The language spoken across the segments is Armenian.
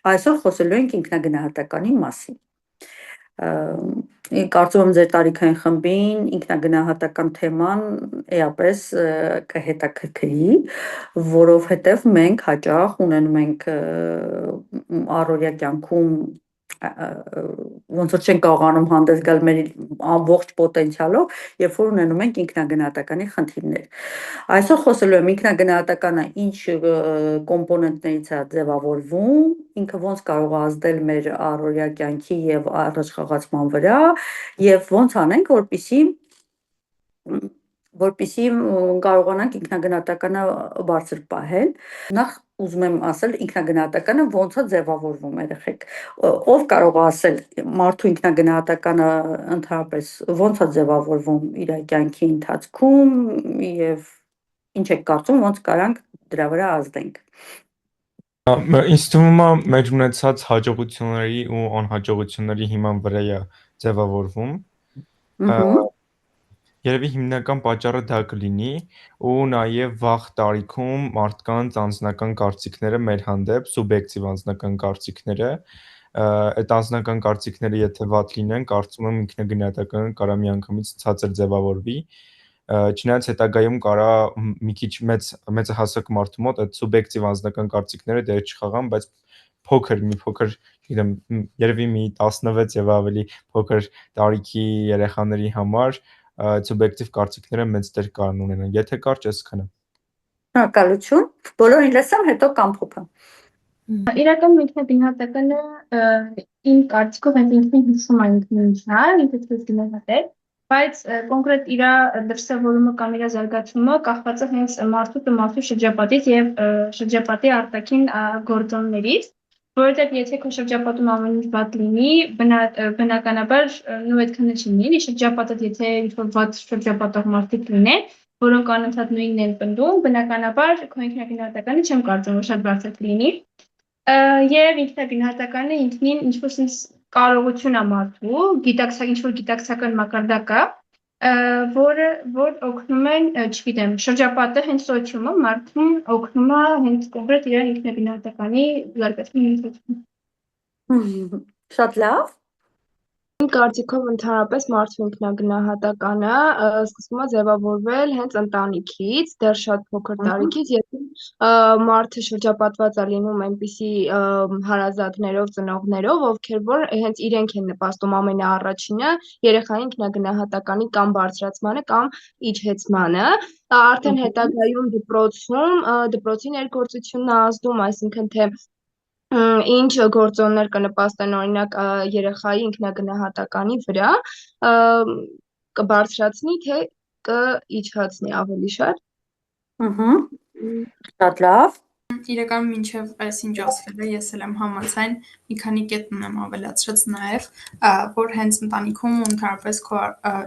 Այսօր խոսելու ենք ինքնագնահատականի մասին։ Կարծում եմ ձեր տարիքային խմբին ինքնագնահատական թեման էապես կհետաքրքրի, որովհետև մենք հաճախ ունենում ենք առօրյա կյանքում ոնց որ չենք կարողանում հանդես գալ մեր ամբողջ պոտենցիալով, երբ որ ունենում ենք ինքնագնահատականի խնդիրներ։ Այսօր խոսելու եմ ինքնագնահատականը ինչ կոմպոնենտներից է ձևավորվում, ինքը ոնց կարող է ազդել մեր առօրյա կյանքի եւ առաջխաղացման վրա եւ ոնց անենք, որպեսզի կարողանանք ինքնագնահատականը բարձր պահել։ Նախ ուզում եմ ասել ինքնագնահատականը ոնց է ձևավորվում երեխեք։ Ով կարող է ասել մարդու ինքնագնահատականը ընդհանրապես ոնց է ձևավորվում իր կյանքի ընթացքում եւ ինչ եք կարծում ոնց կարանք դրա վրա ազդենք։ Ինձ թվում է մեր ունեցած հաջողությունների ու անհաջողությունների հիման վրա է ձևավորվում։ Երևի հիմնական պատճառը դա կլինի ու նաև վաղ տարիքում մարդկանց անձնական կարծիքները մեր հանդեպ, սուբյեկտիվ անձնական կարծիքները, այդ անձնական կարծիքները եթե վատ լինեն, կարծում եմ ինքնագնահատականը կարա միանգամից ցածր ձևավորվի, չնայած հետագայում կարա մի քիչ մեծահասակ մարդու մոտ այդ սուբյեկտիվ անձնական կարծիքները դեր չխաղան, բայց մի փոքր, չգիտեմ, երևի մի 16 եւ ավելի փոքր տարիքի երեխաների համար սուբյեկտիվ կարծիքները մեծ դեր կարող ունենան։ Եթե կարճ այսքանը։ Շնորհակալություն։ Բոլորին լսեմ, հետո կամփոփեմ։ Իրական ինքնագնահատականը իմ կարծիքով հենց ինքնին հիշում է ինքնին գնահատել, բայց կոնկրետ իր դրսևորումը կամ իր զարգացումը կախված է հենց մարդու շրջապատից եւ շրջապատի արտաքին գործոններից, որովհետեւ եթե քո շրջապատում ամեն ինչ վատ լինի, բնականաբար նույն այդքանը չի լինի, շրջապատդ եթե ինչ-որ վատ շրջապատող մարդիկ լինեն, որոնք անընդհատ նույնն են պնդում, բնականաբար քո ինքնագնահատականը չեմ կարծում, որ շատ բարձր կլինի։ Եվ ինքնագնահատականը ինքնին ինչ-որ sense կարողություն է մարդու, ինչ-որ գիտակցական մակարդակ է, որ օգնում են, չգիտեմ, շրջապատը հենց սոցիումը մարդուն օգնում է հենց կոնկրետ իր ինքնագնահատականի զարգացման։ Շատ լավ։ Իմ կարծիքով ընդհանրապես մարդու ինքնագնահատականը սկսում է ձևավորվել հենց ընտանիքից, դեռ շատ փոքր տարիքից, երբ մարդը շրջապատված է լինում այնպիսի հարազատներով, ծնողներով, ովքեր որ հենց իրենք են նպաստում ամենաառաջինը երեխայի ինքնագնահատականի կամ բարձրացմանը կամ իջեցմանը, արդեն հետագայում դպրոցի ներգործությունն է ազդում, այսինքն թե ինչ գործոններ կնպաստեն օրինակ երեխայի ինքնագնահատականի վրա, կբարձրացնի, թե կիջացնի ավելի շատ։ Շատ լավ։ Իրականում մինչև այս ինչ ասվել է, ես էլ եմ համաձայն, մի քանի կետ ունեմ ավելացրած նաև, որ հենց ընտանիքում ու ընդհանրապես քո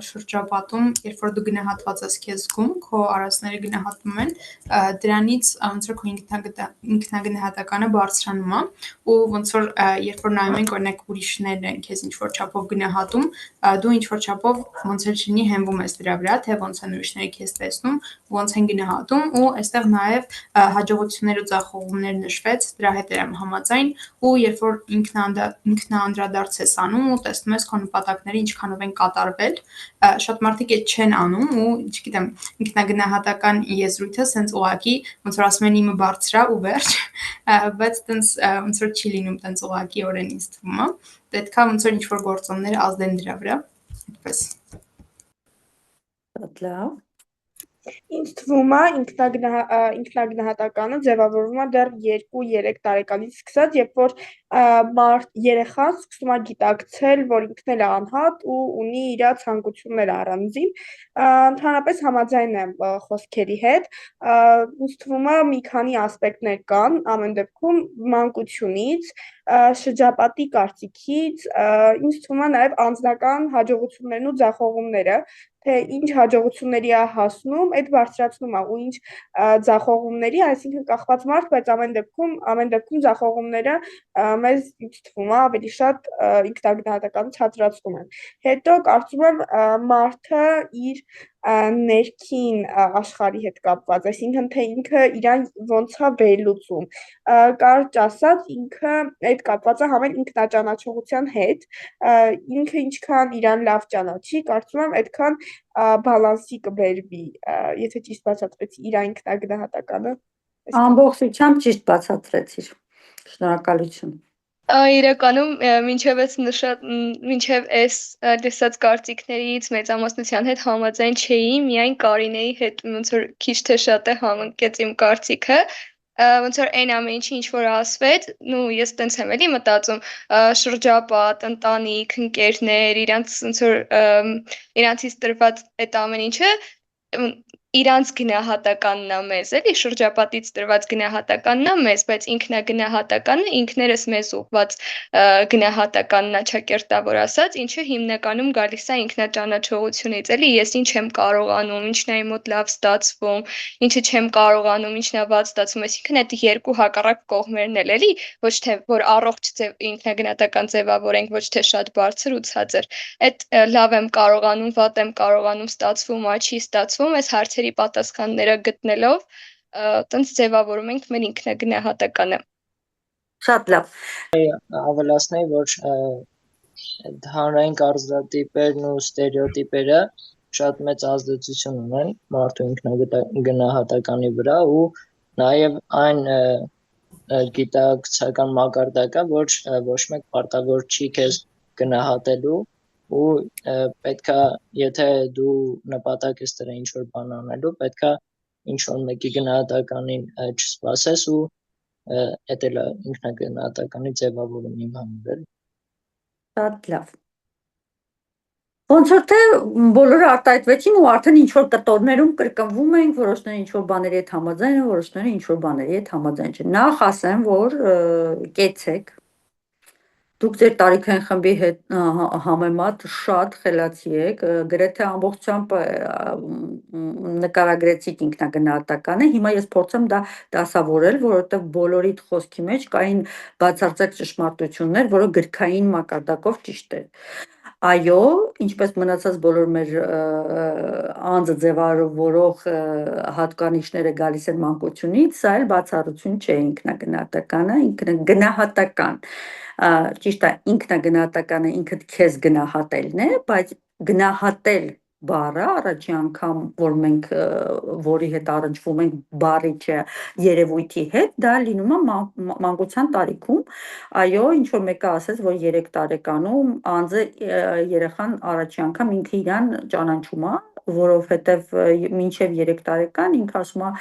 շրջապատում, երբ որ դու գնահատված ես քեզ զգում, քո արածները գնահատվում են, դրանից ոնց որ քո ինքնագնահատականը բարձրանում է, ու ոնց որ երբ որ նայում ենք օրինակ ուրիշներն են քեզ ինչ որ չափով գնահատում, դու ինչ որ չափով ոնց էլ չլինի հենվում ես դրա վրա, թե ոնց են ուրիշները քեզ տեսնում, ոնց են գնահատում, ու այստեղ նաև հաջողություններ ու ձախողումներ նշվեց, դրա հետ եմ համաձայն, ու երբ որ ինքնաանդրադարձ ես անում ու տեսնում ես քո նպատակները ինչքանով են կատարվել, շատ մարդիկ այդ չեն անում ու, չգիտեմ, ինքնագնահատական եզրույթը սենց ուղղակի, ոնց որ ասում են իմը բարձր է ու վերջ, բայց տենց ոնց որ չի լինում տենց ուղղակիորեն ինձ թվում է, պետք է ոնց որ ինչ-որ գործոններ ազդեն դրա վրա, այդպես։ Շատ լավ։ Ինձ թվում է ինքնագնահատականը ձևավորվում է դեռ 2-3 տարեկանից սկսած, երբ որ երեխան սկսում է գիտակցել, որ ինքն էլ է անհատ ու ունի իր ցանկությունները առանձին, ընդհանրապես համաձայն եմ խոսքերի հետ, ինձ թվում է մի քանի ասպեկտներ կան, ամեն դեպքում մանկությունից, շրջապատի կարծիքից, ինձ թվում է նաև անձնական հաջողություններն ու ձախողումները, թե ինչ հաջողությունների է հասնում, այդ բարձրացնում է ու ինչ ձախողումների, այսինքն կախված մարդ, բայց ամեն դեպքում ձախողումները մեզ ինձ թվում է ավելի շատ ինքնագնահատականը ցածրացնում են։ Հետո կարծում եմ մարդը իր ներքին աշխարհի հետ կապված, այսինքն թե ինքը իրան ոնց է վերլուծում։ Կարճ ասած, ինքը այդ կապված է համեն ինքնաճանաչողության հետ, ինքը ինչքան իրան լավ ճանաչի, կարծում եմ, այդքան բալանսի կբերվի, եթե ճիշտ բացատրեցի իր ինքնագնահատականը։ Ամբողջությամբ ճիշտ բացատրեցիր։ Շնորհակալություն։ Իրականում մինչև այս լսած կարծիքներից մեծամասնության հետ համաձայն չէի, միայն Կարինեի հետ ոնց որ քիչ թե շատ է համընկեց իմ կարծիքը, ոնց որ այն ամեն ինչի ինչ որ ասվեց, ես տենց եմ էլի մտածում, շրջապատ, ընտանիք, ընկերներ, իրանց ոնց որ իրանցից տրված այդ ամեն ինչը իրանց գնահատականն է մեզ, էլի շրջապատից տրված գնահատականն է մեզ, բայց ինքնագնահատականը ինքներս մեզ ուղված գնահատականն է, ճակերտավոր ասած, ինչը հիմնականում գալիս է ինքնաճանաչողությունից, էլի ես ինչ եմ կարողանում, ինչն է իմ մոտ լավ ստացվում, ինչը չեմ կարողանում, ինչն է վատ ստացվում, այսինքն այդ երկու հակառակ կողմերն էլ էլի, ոչ թե որ առողջ ինքնագնահատական ձևավորենք, ոչ թե շատ բարձր ու ցածր, այդ լավ եմ կարողանում, վատ եմ կարողանում, ստացվում, չի ստացվում, այս հարցերի պատասխանները գտնելով, տենց ձևավորում ենք մեր ինքնագնահատականը։ Շատ լավ։ Ավելացնեի, որ հանրային կարծրատիպերն ու ստերեոտիպերը շատ մեծ ազդեցություն ունեն մարդու ինքնագնահատականի վրա ու նաև այն գիտակցական մակարդակը, որ ոչ մեկ պարտավոր չի քեզ գնահատելու ու պետքա, եթե դու նպատակ ես դրել ինչ-որ բան անելու, պետքա ինչ-որ մեկի գնահատականին չսպասես ու այդ էլ է ինքնագնահատականի ձևավորումն իմ համար։ Շատ լավ։ Ոնց որ թե բոլորը արտահայտվեցին ու արդեն ինչ-որ կտորներում կրկնվում ենք, որոշները ինչ-որ բաների հետ համաձայն են, որոշները ինչ-որ բաների հետ համաձայն չեն։ Նախ ասեմ, որ կեցեք, դուք ձեր տարիքային խմբի հետ համեմատ շատ խելացի եք, գրեթե ամբողջությամբ նկարագրեցիք ինքնագնահատականը, հիմա ես փորձեմ դա դասավորել, որովհետև բոլորիդ խոսքի մեջ կային բացարձակ ճշմարտություններ, որը գրքային մակարդակով ճիշտ է։ Այո, ինչպես մնացած բոլոր մեր անձը ձևավորող հատկանիշները գալիս են մանկությունից, սա էլ բացառություն չէ ինքնագնահատականը, ինքնագնահատական, ճիշտ է, ինքնագնահատականը ինքդ քեզ գնահատելն է, բայց գնահատել բառը առաջի անգամ, որ մենք որի հետ առնչվում ենք բառի չէ երևույթի հետ, դա լինում է մանկության տարիքում, այո, ինչ-որ մեկը ասեց, որ 3 տարեկանում անձը երեխան առաջի անգամ ինքը իրան ճանաչում է, որովհետև մինչև 3 տարեկան ինքը ասում է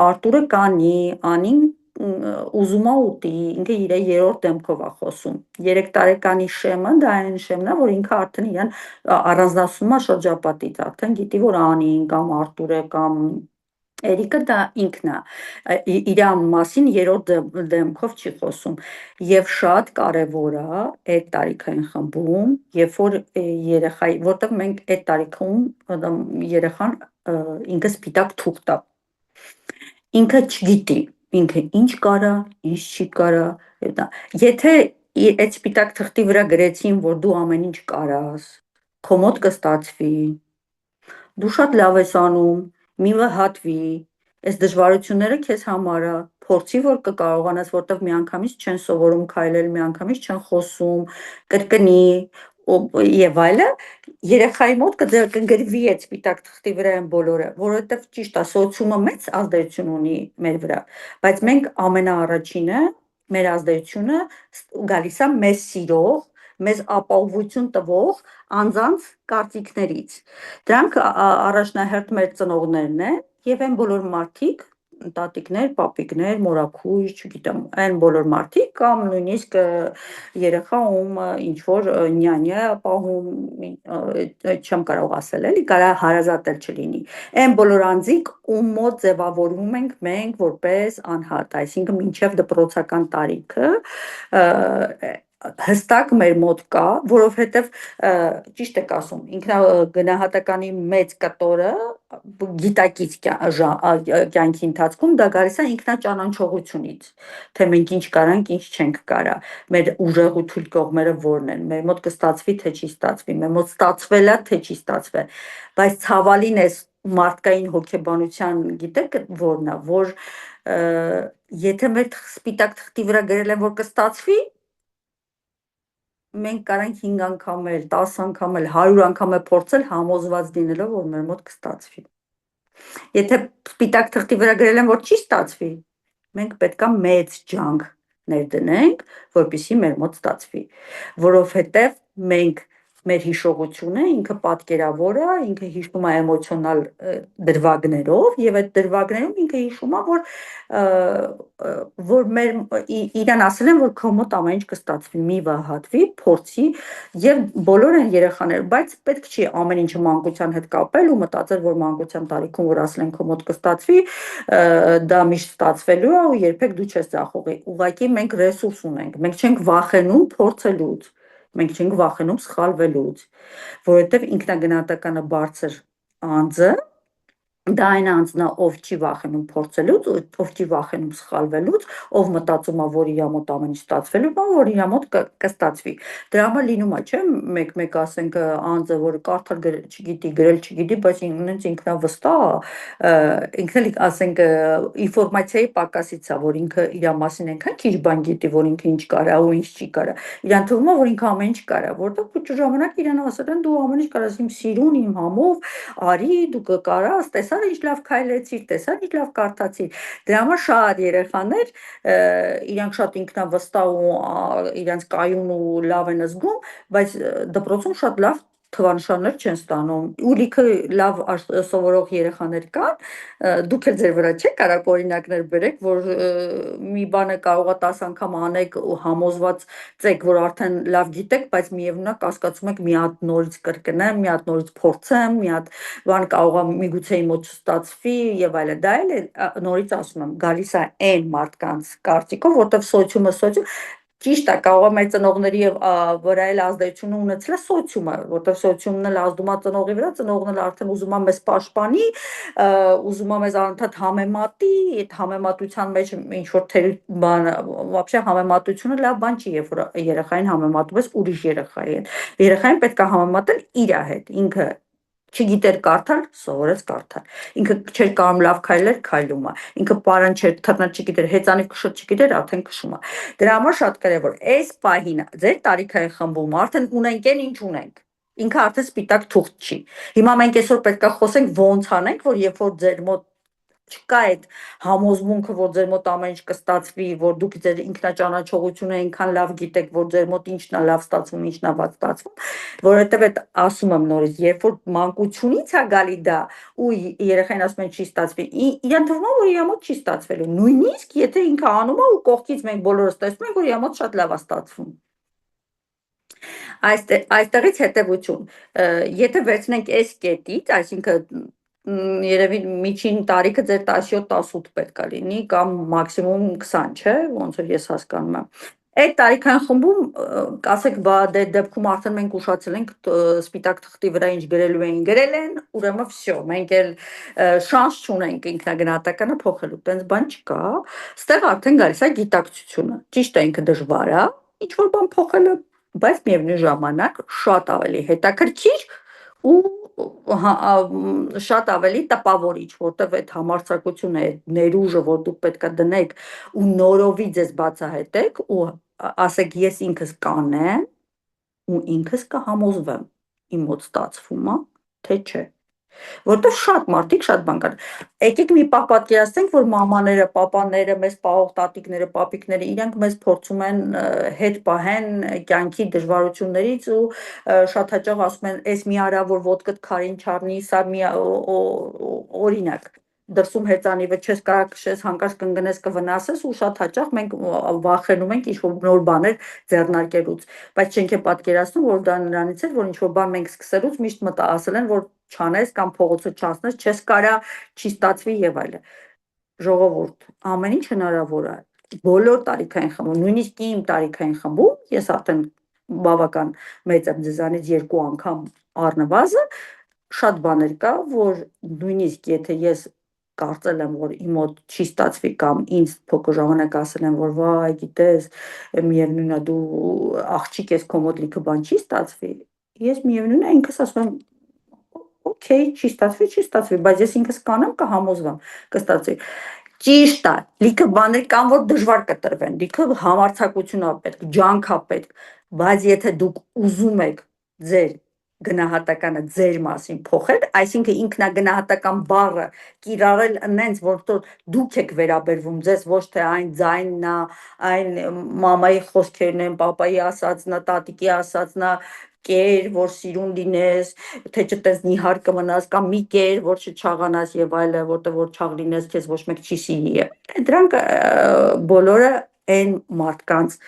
Արտուրը կանի, Անին ուզում է ուտի, ինքը իր 3-րդ դեմքով է խոսում։ 3 տարեկանի շեմը դա այն շեմն է, որ ինքը արդեն իրան առանձնացնում է շրջապատից, արդեն գիտի, որ Անին կամ Արտուրը կամ Էրիկը դա ինքն է, իր մասին 3-րդ դեմքով չի խոսում եւ շատ կարեւոր է այդ տարիքային խմբում, երբ որ երեխայի, որտեղ մենք այդ տարիքում երեխան ինքը սպիտակ թուղթ է, ինքը չգիտի, ինքը ինչ կարա, ինչ չի կարա, եթե այդ սպիտակ թղթի վրա գրեցին, որ դու ամեն ինչ կարաս, քո մոտ կստացվի, դու շատ լավ ես անում, մի վհատվի, այս դժվարությունները քեզ համար է, փորձի որ կկարողանաս, որտեղ միանգամից չեն սովորում քայլել, միանգամից չեն խոսում, կրկնի եւ այլը, երեխայի մոտ կգրվի այդ սպիտակ թղթի վրա են բոլորը, որովհետեւ ճիշտ է, սոցիումը մեծ ազդեցություն ունի մեր վրա, բայց մենք ամենաառաջինը մեր ազդեցությունը գալիս է մեզ սիրող, մեզ ապահովություն տվող անձանց կարծիքներից։ Դրանք առաջնահերթ մեր ծնողներն են եւ այն բոլոր մարդիկ, տատիկներ, պապիկներ, մորաքույր, չգիտեմ, այն բոլոր մարդիկ կամ նույնիսկ երեխա ում ինչ որ նյանյա պահում, չեմ կարող ասել, էլի կարա հարազատ էլ չլինի։ Այն բոլոր անձիկ ում մոտ ձևավորվում ենք մենք որպես անհատ, այսինքն մինչև դպրոցական տարիքը հստակ մեր մոտ կա, որովհետև ճիշտ եք ասում, ինքնագնահատականի մեծ կտորը գիտակից կյանքի ընթացքում դա գալիս է ինքնաճանաչողությունից, թե մենք ինչ կարանք, ինչ չենք կարա, մեր ուժեղ ու թույլ կողմերը որն են, մեր մոտ կստացվի, թե չի ստացվի, մեր մոտ ստացվել է, թե չի ստացվել, բայց ցավալին է մարդկային հոգեբանության գիտեք որն է, որ եթե մեր սպիտակ թղթի վրա գրել են, որ կստացվի, մենք կարանք 5 անգամ էլ, 10 անգամ էլ, 100 անգամ էլ փորձել համոզված լինելով, որ մեր մոտ կստացվի։ Եթե սպիտակ թղթի վրա գրել են, որ չի ստացվի, մենք պետքա մեծ ջանք ներդնենք, որպեսզի մեր մոտ ստացվի, որովհետև մենք մեր հիշողությունը ինքը պատկերավոր է, ինքը հիշում է էմոցիոնալ դրվագներով եւ այդ դրվագներում ինքը հիշում է, որ իրան ասել են, որ քո մոտ ամեն ինչ կստացվի, մի վհատվի, փորձի եւ բոլոր են երեխաներ, բայց պետք չի ամեն ինչը մանկության հետ կապել ու մտածել, որ մանկության տարիքում որ ասել են քո մոտ կստացվի, դա միշտ ստացվելու է ու երբեք դու չես ձախողի։ Ուղղակի մենք ռեսուրս ունենք, մենք չենք վախենում փորձելուց, մենք չենք վախենում սխալվելուց, որովհետև ինքնագնահատականը բարձր անձը դա այն անձն է, ով չի վախենում փորձելուց, ով չի վախենում սխալվելուց, ով մտածում է, որ իր մոտ ամեն ինչ ստացվելու է, որ իր մոտ կստացվի։ Դրա համար լինում է, չէ՞, մեկ ասենք անձը, որ կարդալ չգիտի, գրել չգիտի, բայց ինքնից ինքնավստահ է, ինքն էլ ասենք ինֆորմացիայի պակասից է, որ ինքը իր մասին այնքան քիչ բան գիտի, որ ինքը ինչ կարա ու ինչ չի կարա։ Իրան թվում է, որ ինքը ամեն ինչ կարա, որտեղ քիչ ժամանակ իրան ասել են դու ամեն ինչ կարաս, իմ սիրուն, իմ համով, արի, դու կկարաս, տեսար ինչ լավ քայլեցիր, տեսար ինչ լավ կարդացիր։ Դրա համար շատ երեխաներ իրանք շատ ինքնավստահ ու իրանց կայուն ու լավ են զգում, բայց դպրոցում շատ լավ թվանշաններ չեն ստանում ու լիքը լավ սովորող երեխաներ կան, դուք էլ ձեր վրա չեք կարող օրինակներ բերեք, որ մի բանը կարող է 10 անգամ անեք ու համոզված ծեք, որ արդեն լավ գիտեք, բայց միևնույն է կասկածում եք մի հատ նորից կրկնեմ, մի հատ նորից փորձեմ, մի հատ բան կարող է միգուցե իմ մոտ չստացվի եւ այլն։ Դա էլ նորից ասում եմ, գալիս է այն մարդկանց կարծիքով, որտեղ սոցիումը ճիշտ է, կարող է մեր ծնողների վրա էլ ազդեցություն ունեցել է սոցիումը, որտեղ սոցիումն էլ ազդում է ծնողի վրա, ծնողն էլ արդեն ուզում է մեզ պաշտպանի, ուզում է մեզ անընդհատ համեմատի, այդ համեմատության մեջ ինչ որ բան, вообще համեմատությունը լավ բան չի, երբ որ երեխային համեմատում ես ուրիշ երեխայի հետ։ Երեխային պետք է համեմատել իր հետ, ինքը չգիտեր կարդալ, սովորեց կարդալ։ Ինքը չէր կարող լավ քայլել, քայլում է։ Ինքը պարան չէր թռնել, չգիտեր, հեծանիվ քշել չգիտեր, արդեն քշում է։ Դրա համար շատ կարևոր է այս պահին ձեր տարիքային խմբում արդեն ունենք այն ինչ ունենք։ Ինքը արդեն սպիտակ թուղթ չի։ Հիմա մենք այսօր պետք է խոսենք ոնց անենք, որ երբ որ ձեր մոտ չկա այդ համոզմունքը, որ ձեր մոտ ամեն ինչ կստացվի, որ դուք ձեր ինքնաճանաչողությունը այնքան լավ գիտեք, որ ձեր մոտ ինչն է լավ ստացվում, ինչն է վատ ստացվում, որովհետև այդ ասում եմ նորից, երբ որ մանկությունից է գալի դա ու երեխային ասում են չի ստացվի, իրան թվում է, որ իր մոտ չի ստացվելու, նույնիսկ եթե ինքը անում է ու կողքից մենք բոլորս տեսնում ենք, որ իր մոտ շատ լավ է ստացվում։ Այստեղից հետևություն, եթե վերցնենք այս կետից, այսինքն երևի միջին տարիքը ձեր 17-18 պետք է լինի կամ մաքսիմում 20, չէ, ոնց որ ես հասկանում եմ։ Այդ տարիքային խմբում ասեք, բա դե դեպքում արդեն մենք ուշացել ենք սպիտակ թղթի վրա ինչ գրելու էին, գրել են, ուրեմն վсё, մենք էլ շանս չունենք ինքնագնահատականը փոխելու, տենց բան չկա, ստեղ արդեն գալիս է գիտակցությունը։ Ճիշտ է, ինքը դժվար է, ինչ որ բան փոխելը, բայց միևնույն ժամանակ շատ ավելի հետաքրքիր ու շատ ավելի տպավորիչ, որտեղ այդ համարձակությունը, այդ ներուժը, որ դուք պետք է դնեք ու նորովի ձեզ բացահայտեք ու ասեք ես ինքս կանեմ ու ինքս կհամոզվեմ, իմ մոտ ստացվում է, թե չէ։ Որտեղ շատ մարդիկ շատ բան կան։ Եկեք մի պահ պատկերացնենք, որ մամաները, պապաները, մեզ պահող տատիկները, պապիկները, իրենք մեզ փորձում են հետ պահեն կյանքի դժվարություններից ու շատ հաճախ ասում են, «Էս մի արա, որ ոտքդ քարին չառնի», սա մի օրինակ դրսում հեծանիվը չես կարող քշես, հանկարծ կընկնես կվնասես ու շատ հաճախ մենք վախենում ենք ինչ-որ նոր բաներ ձեռնարկելուց, բայց չենք պատկերացնում, որ դա նրանից էր, որ ինչ-որ բան մենք սկսելուց միշտ ասել են, որ չանես կամ փողոցը չանցնես, չես կարա, չի ստացվի եւ այլն։ Ժողովուրդ, ամեն ինչ հնարավոր է։ բոլոր տարիքային խմբում, նույնիսկ իմ տարիքային խմբում, ես արդեն բավական մեծ եմ ձեզանից 2 անգամ առնվազն, շատ բաներ կա, որ նույնիսկ եթե ես կարծել եմ, որ իմ մոտ չի ստացվի կամ ինձ փոքր ժամանակ ասել են, որ վայ, գիտես, միևնույն է դու աղջիկ ես, քո մոտ լիքը բան չի ստացվի, ես միևնույն է ինքս ասում եմ, օքեյ, չի ստացվի, բայց ես ինքս կանեմ, կհամոզվեմ, կստացվի։ Ճիշտ է, լիքը բաներ կան, որ դժվար կտրվեն, լիքը համարձակություն ա պետք, ջանք ա պետք, բայց եթե դուք ուզում եք ձեր գնահատականը ձեր մասին փոխել, այսինքն ինքնագնահատական բառը կիրառել այնց, որտեղ դուք եք վերաբերվում ձեզ, ոչ թե այն ձայնն է, այն մամայի խոսքերն են, պապայի ասածն է, տատիկի ասածն է, կեր, որ սիրուն լինես, թե չտես նիհար կմնաս, կամ մի կեր, որ չչաղանաս եւ այլը, որտեղ որ չաղ լինես, քեզ ոչ մեկ չի սիրի։ Դրանք բոլորը այն մարդկանց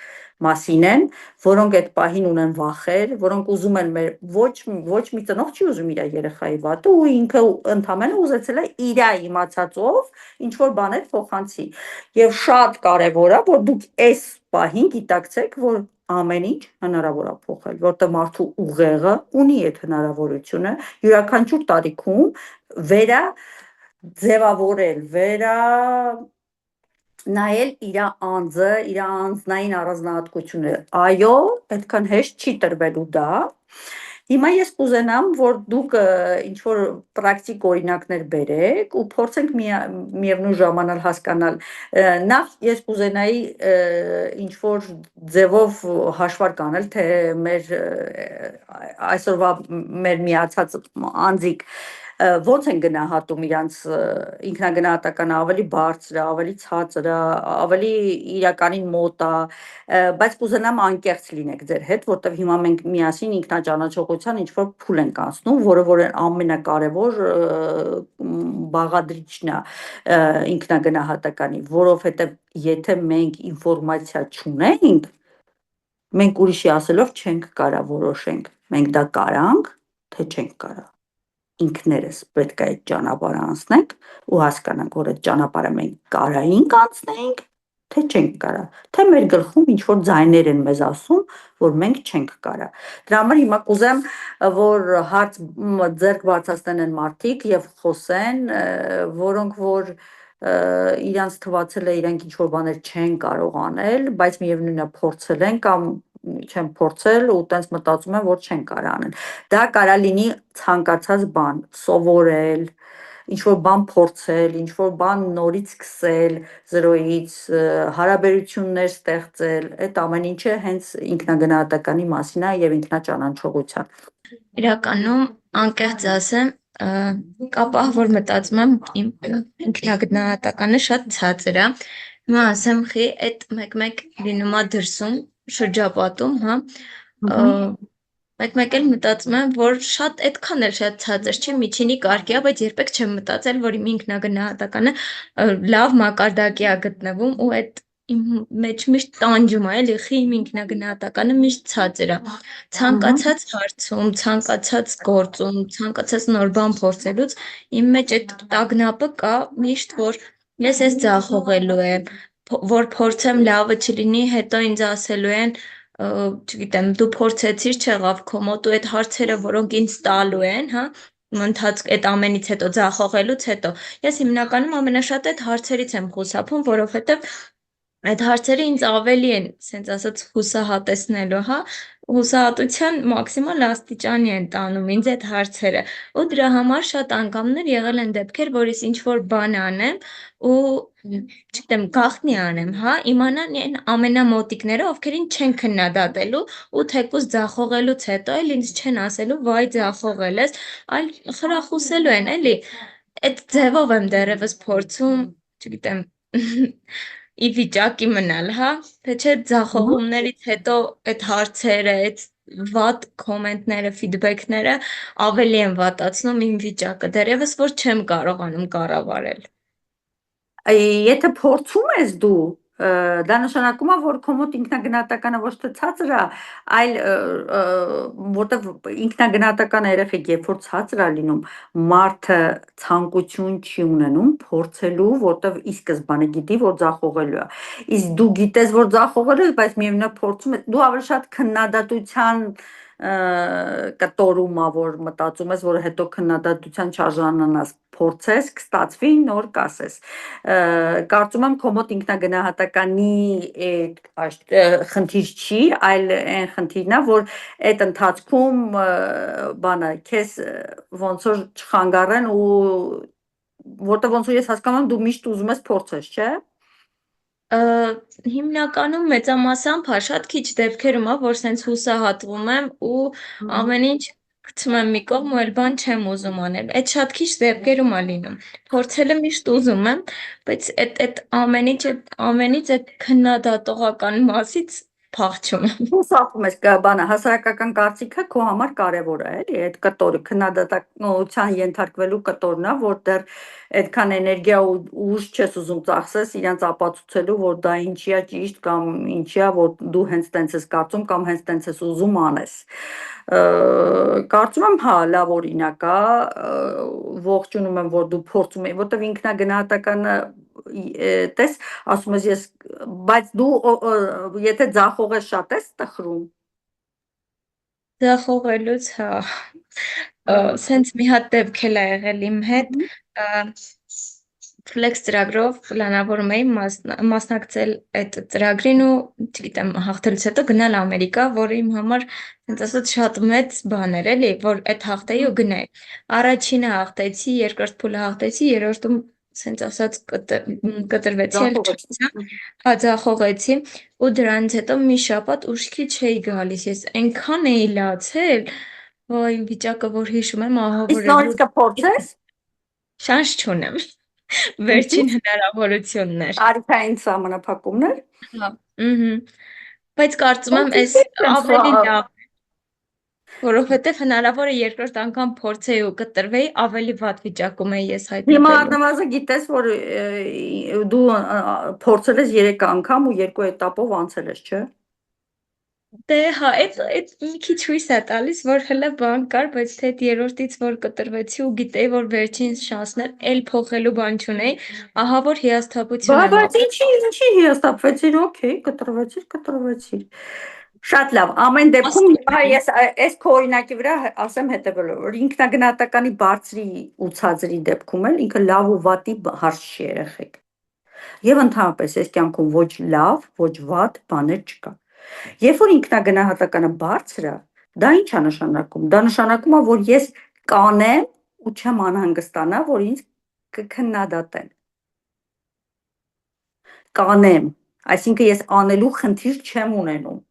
մասին են, որոնք այդ պահին ունեն վախեր, որոնք ուզում են ոչ մի ծնող չի ուզում իր երեխայի վատը ու ինքը ընդամենը ուզեցել է իր իմացածով ինչ որ բաներ փոխանցի։ Եվ շատ կարևոր է, որ դուք այս պահին գիտակցեք, որ ամեն ինչ հնարավոր է փոխել, որտեղ մարդու ուղեղը ունի այդ հնարավորությունը յուրաքանչյուր տարիքում ձևավորել, նայել իր անձը, իր անձնային առանձնահատկությունները։ Այո, այդքան հեշտ չի տրվելու դա։ Հիմա ես կուզենամ, որ դուք ինչ-որ պրակտիկ օրինակներ բերեք ու փորձենք միևնույն ժամանակ հասկանալ։ Նախ ես կուզենայի ինչ-որ ձևով հաշվարկ անել, թե այսօրվա մեր միացած անձիկ ոնց են գնահատում իրանց ինքնագնահատականը ավելի բարձր, ավելի ցածր, ավելի իրականին մոտ է, բայց կուզենամ անկեղծ լինեք ձեր հետ, որտեղ հիմա մենք միասին ինքնաճանաչողության ինչ-որ փուլ ենք անցնում, որը որ ամենակարևոր բաղադրիչն է ինքնագնահատականի, որովհետև եթե մենք ինֆորմացիա չունենք, մենք ուրիշի ասելով չենք կարա որոշենք, մենք դա կարանք, թե չենք կարա։ Ինքներս պետք է այդ ճանապարհը անցնենք ու հասկանանք, որ այդ ճանապարհը մենք կարայինք անցնենք, թե չենք կարա, թե մեր գլխում ինչ որ ձայներ են մեզ ասում, որ մենք չենք կարա։ Դրա համար հիմա կուզեմ, որ հարց ձեռք բարձրացնեն են մարդիկ եւ խոսեն, որոնք որ իրանց թվացել է իրանք ինչ որ բաներ չեն կարող անել, բայց միևնույնն է փորձել են կամ չեն փորձել ու տենց մտածում են, որ չեն կարող անել։ Դա կարա լինի ցանկացած բան, սովորել, ինչ-որ բան փորձել, ինչ-որ բան նորից սկսել, զրոյից, հարաբերություններ ստեղծել, այդ ամեն ինչը հենց ինքնագնահատականի մասին է եւ ինքնաճանաչողության։ Իրականում անկեղծ ասեմ, կա պահ, որ մտածում եմ իմ ինքնագնահատականը շատ ցածր է։ Հիմա ասեմ, խի այդ մեկ-մեկ լինում է դրսում շրջապատում, հա, մեկ-մեկ էլ մտածում եմ, որ շատ այդքան էլ շատ ցածր չի, միջինի կարգի է, բայց երբեք չեմ մտածել, որ իմ ինքնագնահատականը լավ մակարդակի է գտնվում ու այդ իմ մեջ միշտ տանջում է, էլի, խի իմ ինքնագնահատականը միշտ ցածր է։ Ցանկացած հարցում, ցանկացած գործում, ցանկացած նոր բան փորձելուց իմ մեջ այդ տագնապը կա միշտ, որ ես ձախողելու եմ, որ փորձեմ լավը չլինի, հետո ինձ ասելու են, չգիտեմ, դու փորձեցիր, չեղավ քո մոտ ու այդ հարցերը, որոնք ինձ տալու են, հա, ընթացք այդ ամենից հետո ձախողելուց հետո ես հիմնականում ամենաշատ այդ հարցերից եմ խուսափում, որովհետև այդ հարցերը ինձ ավելի են, սենց ասած, հուսահատեցնելու, հա, հուսահատության մաքսիմալ աստիճանի են տանում ինձ այդ հարցերը ու դրա համար շատ անգամներ եղել են դեպքեր, որ ես ինչ-որ բան անեմ ու չգիտեմ, գաղտնի անեմ, հա, իմանան այն ամենամոտիկները, ովքերին չեն քննադատելու ու թեկուզ ձախողելուց հետո էլ ինձ չեն ասելու, վայ, ձախողել ես, այլ խրախուսելու են, էլի, այդ ձևով եմ դեռևս փորձում, չգիտեմ, ի վիճակի մնալ, հա, թե չէ ձախողումներից հետո այդ հարցերը, այդ վատ կոմենտները, ֆիդբեքները ավելի են վատացնում իմ վիճակը, դեռևս որ չեմ կարողանում կառավարել։ Եթե փորձում ես դու դա նշանակում է, որ քո մոտ ինքնագնահատականը ոչ թե ցածր է, այլ որտեվ ինքնագնահատականը երեխեք, երբ որ ցածր է լինում, մարդը ցանկություն չի ունենում փորձելու, որտեվ ի սկզբանե գիտի, որ ձախողելու է։ Իսկ դու գիտես, որ ձախողելու ես, բայց միևնույն է փորձում ես, դու ավելի շատ քննադատության կտորում ա, որ մտածում ես, որ հետո քննադատության չարժանանաս, փորձես, կստացվի, նոր կասես։ Կարծում եմ քո մոտ ինքնագնահատականի խնդիր չի, այլ այն խնդիրն է, որ այդ ընթացքում բանը քեզ ոնց որ չխանգարեն ու որտեղ ոնց որ ես հասկանում եմ, դու միշտ ուզում ես փորձես, չէ՞։ Հիմնականում մեծամասամբ շատ քիչ դեպքերում է, որ սենց հուսահատվում եմ ու ամեն ինչ գցում եմ մի կողմ ու այլ բան չեմ ուզում անել։ Այդ շատ քիչ դեպքերում է լինում։ Փորձելը միշտ ուզում եմ, բայց այդ ամենից այդ քննադատողական մասից փախչում եմ։ Հուսախում ես բանը հասարակական կարծիքը քո համար կարևոր է, էլի, այդ կտորը քննադատության ենթարկվելու կտորն է, որ դեռ այդքան էներգիա ու ուժ չես ուզում ծախսես իրանց ապացուցելու, որ դա ինչի է ճիշտ կամ ինչի է, որ դու հենց տենց ես կարծում կամ հենց տենց ես ուզում անես։ Կարծում եմ, հա, լավ օրինակ է, ողջունում եմ, որ դու փորձում ես, որտեվ ինքնագնահատականը տես, ասում ես բայց դու եթե ձախողես շատ ես տխրում։ Ձախողելուց, հա, սենց մի հատ դեպք էլ ա եղել իմ հետ, Flex ծրագրով պլանավորում էի մասնակցել այդ ծրագրին ու, չգիտեմ, հաղթելուց հետո գնալ Ամերիկա, որը իմ համար, սենց ասած, շատ մեծ բան էր, էլի, որ այդ հաղթեի ու գնայի։ Առաջինը հաղթեցի, երկրորդ փուլը հաղթեցի, երրորդում սենց ասած կտրվեցի, այլ չգնա, ձախողեցի ու դրանից հետո մի շաբաթ ուշքի չէի գալիս, ես այնքան էի լացել, ոյ վիճակը որ հիշում եմ, ահա Իսկ նորից կփորձես։ շանս չունեմ։ Վերջին հնարավորությունն էր։ Արիքային սահմանափակումներ։ Հա, բայց կարծում եմ այս ավելի լավ, որովհետև հնարավոր է երկրորդ անգամ փորձեի ու կտրվեի, ավելի վատ վիճակում էի ես Հիմա հայտնվելու։ առնվազն գիտես, որ դու փորձել ես 3 անգամ ու 2 էտապով անցել ես, չէ՞։ Դե հա, այդ մի քիչ հույս է տալիս, որ հələ բան կար, բայց թե այդ երրորդից որ կտրվեցի ու գիտեի, որ վերջին շանսն էր, էլ փոխելու բան չունեի, ահա որ հիասթափություն եմ Բայց ինչի հիասթափվեցիր, օքեյ, կտրվեցիր։ Շատ լավ, ամեն դեպքում հիմա ես այս քո օրինակի վրա ասեմ հետևելը, որ ինքնագնահատականի բարձրի ու ցածրի դեպքում էլ ինքը լավ ու վատի հարց չի երեխեք։ Եվ ընդհանրապես այս կյանքում ոչ լավ, ոչ վատ բաներ չկա։ Երբ որ ինքնագնահատականը բարձր է, դա ինչ է նշանակում։ Դա նշանակում է, որ ես կանեմ ու չեմ անհանգստանա, որ ինձ կքննադատեն։ Կանեմ, այսինքն ես անելու խնդիր չեմ ունենում։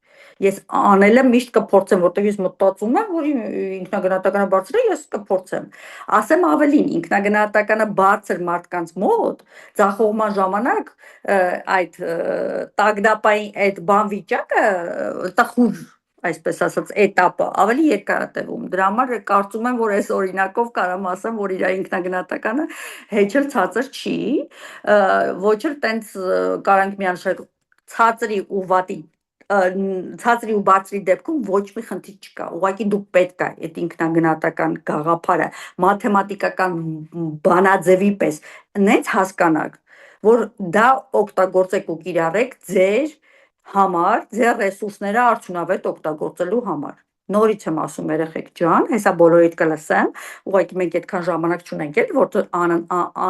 Ես անելը միշտ կփորձեմ, որտեղ ես մտածում եմ, որ ինքնագնահատականը բարձր է, ես կփորձեմ։ Ասեմ ավելին, ինքնագնահատականը բարձր մարդկանց մոտ ձախողման ժամանակ այդ տագնապային այդ բան վիճակը տխուր, այսպես ասած, էտապը ավելի երկար է տևում։ Դրա համար կարծում եմ, որ այս օրինակով կարամ ասեմ, որ իր ինքնագնահատականը հեչ էլ ցածր չի, ոչ էլ տենց կարանք միանշել ցածրի ու վատի ցածրի ու բարձրի դեպքում ոչ մի խնդիր չկա։ Ուղղակի դու պետք է այդ ինքնագնահատական գաղափարը մաթեմատիկական բանաձևի պես նենց հասկանաք, որ դա օգտագործեք ու կիրառեք ձեր համար, ձեր ռեսուրսները արդյունավետ օգտագործելու համար։ Նորից եմ ասում երեխեք ջան, հեսա բոլորիդ կլսեմ, ուղղակի մենք այդքան ժամանակ չունենք էլ, որ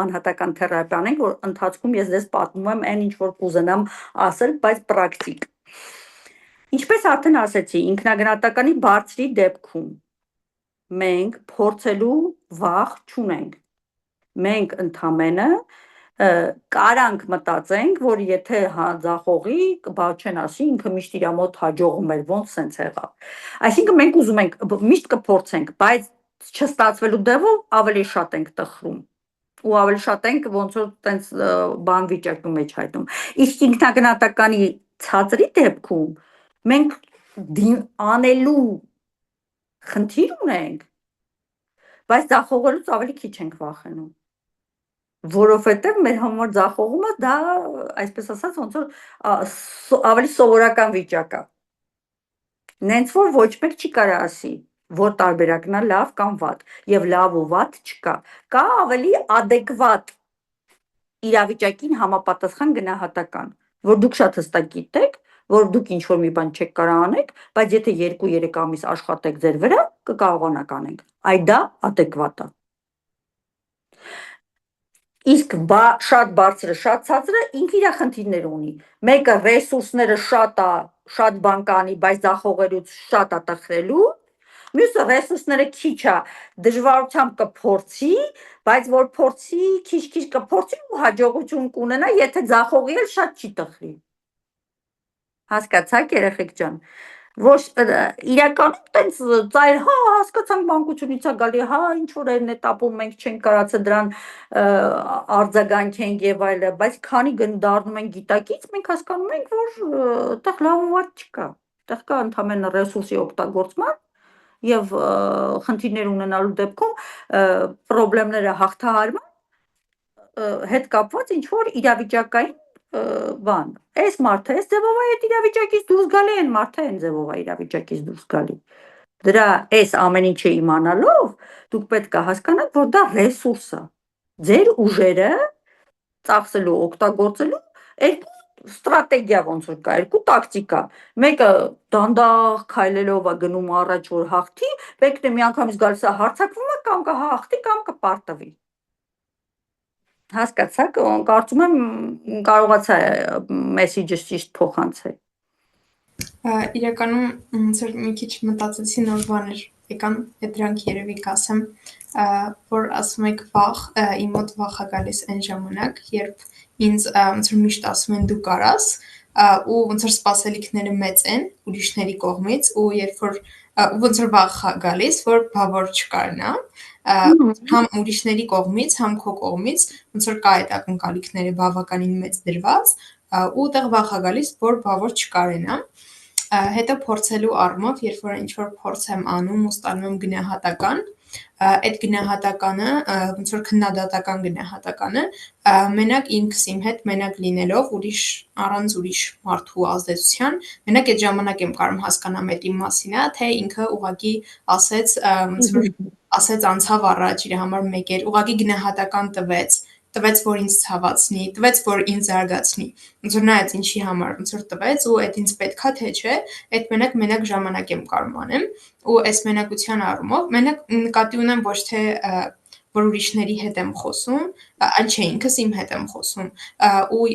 անհատական թերապիա անենք, որ ընթացքում ես ձեզ պատմում եմ այն ինչ որ կուզենամ ասել, բայց պրակտիկ։ Ինչպես արդեն ասեցի, ինքնագնահատականի բարձրի դեպքում մենք փորձելու վախ չունենք։ Մենք ընդամենը կարանք մտածենք, որ եթե ձախողի, բա չեն ասի, ինքը միշտ իր մոտ հաջողում էր, ոնց սենց եղավ։ Այսինքն մենք ուզում ենք միշտ կփորձենք, բայց չստացվելու դեպքում ավելի շատ ենք տխրում ու ավելի շատ ենք ոնց որ տենց բան վիճակի մեջ հայտնում։ Իսկ ինքնագնահատականի ցածրի դեպքում մենք անելու խնդիր ունենք, բայց ձախողելուց ավելի քիչ ենք վախենում։ որովհետև մեր համար ձախողումը դա, այսպես ասած, ոնց որ ավելի սովորական վիճակ է։ Նենց որ ոչ մեկ չի կարա ասի, որ տարբերակն է լավ կամ վատ, եւ լավ ու վատ չկա։ Կա ավելի adekvat իրավիճակին համապատասխան գնահատական, որ դուք շատ հստակ գիտեք, որ դուք ինչ որ մի բան չեք կարող անեք, բայց եթե 2-3 ամիս աշխատեք ձեր վրա, կկարողանաք անենք։ Այ դա adekvat է։ Իսկ շատ բարձրը, շատ ցածրը ինքը իր խնդիրներ ունի։ Մեկը ռեսուրսները շատ է, շատ բան կանի, բայց ձախողելուց շատ է տխրելու, մյուսը ռեսուրսները քիչ է, դժվարությամբ կփորձի, բայց որ փորձի, քիչ-քիչ կփորձի ու հաջողություն կունենա, եթե ձախողի էլ շատ չի տխրի։ Հասկացաք, երեխեք ջան։ Ոչ իրականում տենց ծայր, հա, հասկացանք մանկությունից է գալի, հա, ինչ որ այն էտապում մենք չենք կարացել դրան արձագանքենք եւ այլը, բայց քանի դառնում ենք գիտակից, մենք հասկանում ենք, որ այդտեղ լավ ու վատ չկա։ Այդտեղ կա ընդհանրապես ռեսուրսի օգտագործման եւ խնդիրներ ունենալու դեպքում խնդիրները հաղթահարման հետ կապված ինչ որ իրավիճակային բան, այս մարդը, այս ձևով է այդ իրավիճակից դուրս գալի, այն մարդը այն ձևով է իրավիճակից դուրս գալի։ Դրա այս ամեն ինչը իմանալով, դուք պետք է հասկանաք, որ դա ռեսուրս է։ Ձեր ուժերը ծախսելու, օգտագործելու երկու ստրատեգիա ոնց որ կա, երկու տակտիկա։ Մեկը դանդաղ քայլելով է գնում առաջ, որ հաղթի, մեկն է միանգամից գալիս է հարձակվում է կամ կհաղթի կամ կպարտվի։ Հասկացաք, կարծում եմ կարողացա մեսեջը ճիշտ փոխանցել։ Իրականում ոնց որ մի քիչ մտածեցի նոր բաներ եկան, դրանք երևի կասեմ, որ ասում եք վախ, իմ մոտ վախ է գալիս այն ժամանակ, երբ ինձ ոնց որ միշտ ասում են դու կարաս, ու ոնց որ սպասելիքները մեծ են ուրիշների կողմից, ու երբ որ ոնց որ վախ է գալիս, որ բա որ չկարնա, համ ուրիշների կողմից, համ քո կողմից, ոնց որ կա այդ ակնկալիքները բավականին մեծ դրված, ու տեղ վախ է գալիս, որ բա որ չկարենա։ Հետո փորձելու առումով, երբ որ ինչ-որ փորձ եմ անում ու ստանում եմ գնահատական, այդ գնահատականը, ոնց որ քննադատական գնահատականը, մենակ ինքս իմ հետ մենակ լինելով, առանց ուրիշ մարդու ազդեցության, մենակ այդ ժամանակ եմ կարող հասկանամ այդ իմ մասին է, թե ինքը ուղղակի ասեց, ոնց որ ասեց անցավ առաջ, իր համար մեկ էր, ուղղակի գնահատական տվեց, որ ինձ ցավացնի, տվեց, որ ինձ զարգացնի, ոնց որ նայած ինչի համար, ոնց որ տվեց ու այդ ինձ պետքա թե չէ, այդ մենակ ժամանակ եմ կարող անեմ ու այս մենակության առումով մենակ նկատի ունեմ ոչ թե որ ուրիշների հետ եմ խոսում, այլ չէ ինքս իմ հետ եմ խոսում ու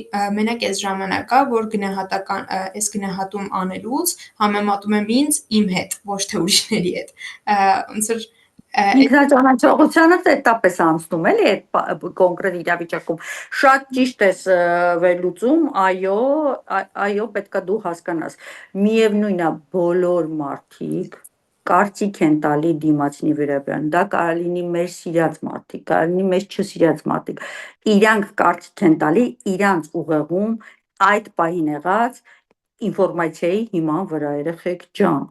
մենակ այս ժամանակա, որ գնահատական այս գնահատում անելուց համեմատում եմ ինձ իմ հետ, ոչ թե ուրիշների հետ, ոնց որ Ինքնաճանաչողությանը էտապ ես անցնում, էլի այդ կոնկրետ իրավիճակում։ Շատ ճիշտ ես վերլուծում, այո, պետքա դու հասկանաս։ Միևնույն է, բոլոր մարդիկ կարծիք են տալի դիմացնի վերաբերյալ։ Դա կարող լինի մեր սիրած մարդիկ, կարող լինի մեզ չսիրած մարդիկ։ Իրանք կարծիք են տալի իրանց ուղեղում այդ պահին եղած ինֆորմացիայի հիման վրա, երեխեք ջան։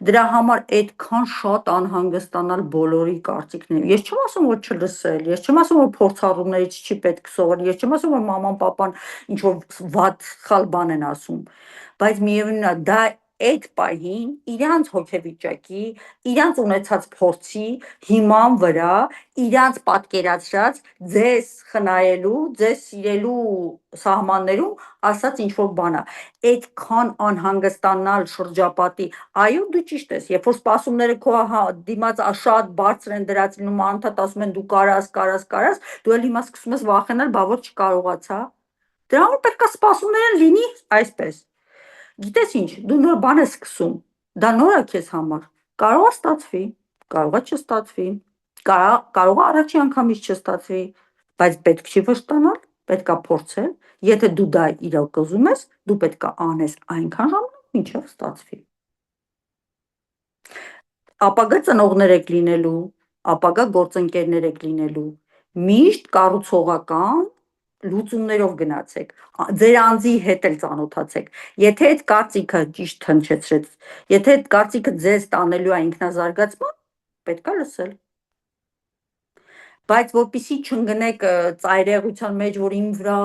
Դրա համար այդքան շատ անհանգստանալ բոլորի կարծիքները։ Ես չեմ ասում, որ չլսել, ես չեմ ասում, որ փորձառուներից չի պետք սովորել, ես չեմ ասում, որ մաման, պապան ինչ որ վատ սխալ բան են ասում, բայց միևնույնն է, դա այդ պահին իրանց հոգեվիճակի, իրանց ունեցած փորձի հիման վրա, իրանց պատկերացրած ձեզ խնայելու, ձեզ սիրելու սահմաններում ասած ինչ որ բան է։ Այդքան անհանգստանալ շրջապատի, այո, դու ճիշտ ես, երբ որ սպասումները քո դիմաց շատ բարձր են դրած լինում, անընդհատ ասում են դու կարաս, դու էլ հիմա սկսում ես վախենալ, բա որ չկարողացա։ Դրա համար պետք է սպասումները լինի այսպես։ Գիտես ինչ, դու նոր բան ես սկսում, դա նոր է քեզ համար, կարող է ստացվի, կարող է չստացվի, կարող է առաջի անգամից չստացվի, բայց պետք չի վշտանալ, պետք է փորձել, եթե դու դա իրոք ուզում ես, դու պետք է անես այնքան ժամանակ, մինչև ստացվի։ Ապագա ծնողներ եք լինելու, ապագա գործընկերներ եք լինելու, միշտ կառուցողական լուծումներով գնացեք, ձեր անձի հետ էլ ծանոթացեք, եթե այդ կարծիքը ճիշտ հնչեցրեց, եթե այդ կարծիքը ձեզ տանելու է ինքնազարգացման, պետք է լսել։ Բայց որպեսի չընկնեք ծայրեղության մեջ, որ իմ վրա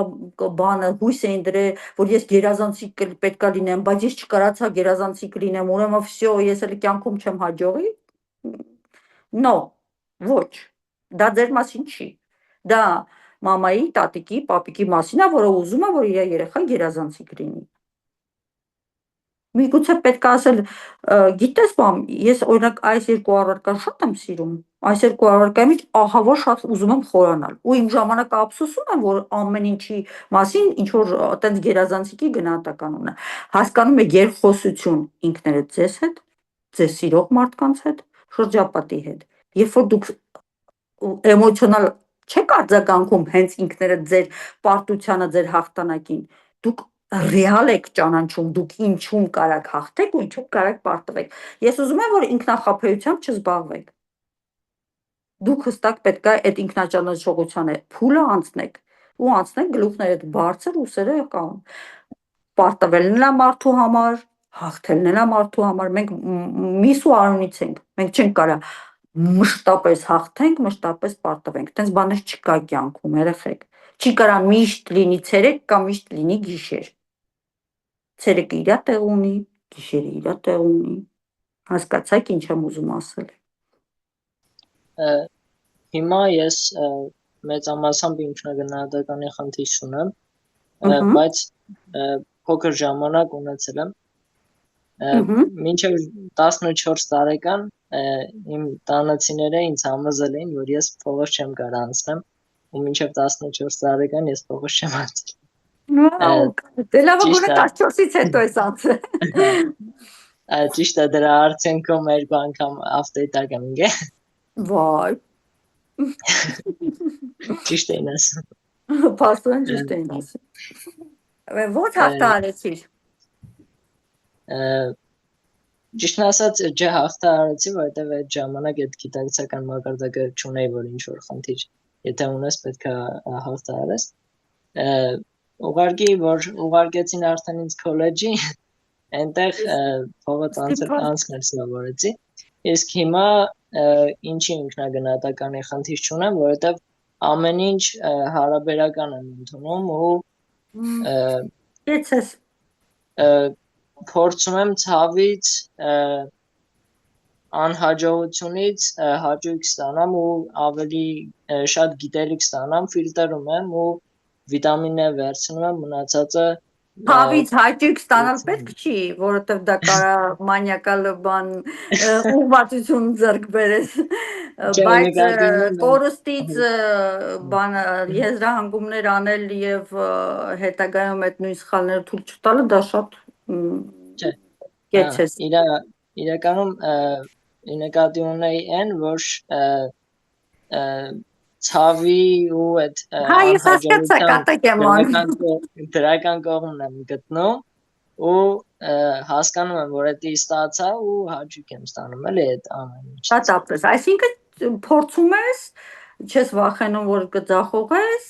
բանը հույս էին դրել, որ ես գերազանցիկ պետքա լինեմ, բայց ես չկարացա գերազանցիկ լինեմ, ուրեմն վсё, ես էլ կյանքում չեմ հաջողի։ No, ոչ։ Դա ձեր մասին չի։ Դա մամայի, տատիկի, պապիկի մասին է, որը ուզում է, որ իր երեխան գերազանցիկ լինի։ Միգուցե պետք է ասել, գիտես բան, ես օրինակ այս երկու առարկան շատ եմ սիրում, այս երկու առարկայի մեջ ահավոր շատ ուզում եմ խորանալ, ու իմ ժամանակը ափսոսում եմ, որ ամեն ինչի մասին ինչ որ այտենց գերազանցիկի գնահատական ունը։ Հասկանում եք երկխոսություն ինքներդ ձեզ հետ, ձեզ սիրող մարդկանց հետ, շրջապատի հետ։ Երբ որ դուք էմոցիոնալ չեք արձագանքում հենց ինքներդ ձեր պարտությանը, ձեր հաղթանակին, դուք ռեալ եք ճանաչում, դուք ինչում կարաք հաղթեք ու ինչում կարաք պարտվեք։ Ես ուզում եմ, որ ինքնախապեյությամբ չզբաղվեք։ Դուք հստակ պետք է այդ ինքնաճանաչողությանը փուլը անցնեք ու անցնեք գլուխներդ բարձր ուսերը կամ պարտվելն է մարդու համար, հաղթելն է մարդու համար։ Մենք միս ու արունից ենք։ Մենք չենք կարա մշտապես հաղթենք, մշտապես պարտվենք։ Տենց բաներ չկա կյանքում, երեխեք։ Չի կարա միշտ լինի ցերեկ կամ միշտ լինի գիշեր։ Ցերեկը իր տեղ ունի, գիշերը իր տեղ ունի։ Հասկացաք ինչ եմ ուզում ասել։ Հիմա ես մեծամասամբ ինքնագնահատականի խնդիր ունեմ, բայց փոքր ժամանակ ունեցել եմ։ Մինչև 14 տարեկան իմ տանոցիները ինձ համոզել էին, որ ես փողոց չեմ կարող անցնեմ, ու մինչև 14 տարեկան ես փողոց չեմ անցել։ Դե լավ, գոնե 14-ից հետո ես անցել։ Ճիշտ է, դրա արդյունքում 2 անգամ ավտոյտակ եմ ընկել։ Վայ։ Ճիշտ էին ասում։ Փաստորեն ճիշտ էին ասում։ Ո՞նց հաղթահարեցիր։ Ճիշտն ասած, հաղթահարեցի, որովհետև այդ ժամանակ այդ գիտակցական մակարդակը չունեի, որ ինչ որ խնդիր, եթե ունես, պետք է հաղթահարես։ Ուղղակի, որ ուղարկեցին արդեն ինձ քոլեջի, այնտեղ փողոց անցնել սովորեցի։ Իսկ հիմա ինչի ինքնագնահատականի խնդիր չունեմ, որովհետև ամեն ինչ հարաբերական եմ ընդունում ու Եցես փորձում եմ ցավից, անհաջողությունից հաճույք ստանամ ու ավելի շատ գիտելիք ստանամ, ֆիլտրում եմ ու վիտամիններ վերցնում եմ, մնացածը Ցավից հաճույք ստանալ պետք չի, որովհետև դա կարա մանյակալ բան ուղղվածություն ձեռք բերես, բայց կորստից բան եզրահանգումներ անել եւ հետագայում այդ նույն սխալները թույլ չտալը դա շատ կեցես։ Իրականում նկատի ունեի այն, որ ցավի ու այդ դրական կողմն եմ գտնում ու հասկանում եմ, որ դա ստացա ու հաճույք եմ ստանում էլի այդ ամեն ինչից։ Շատապես, այսինքն փորձում ես, չես վախենում, որ կձախողես,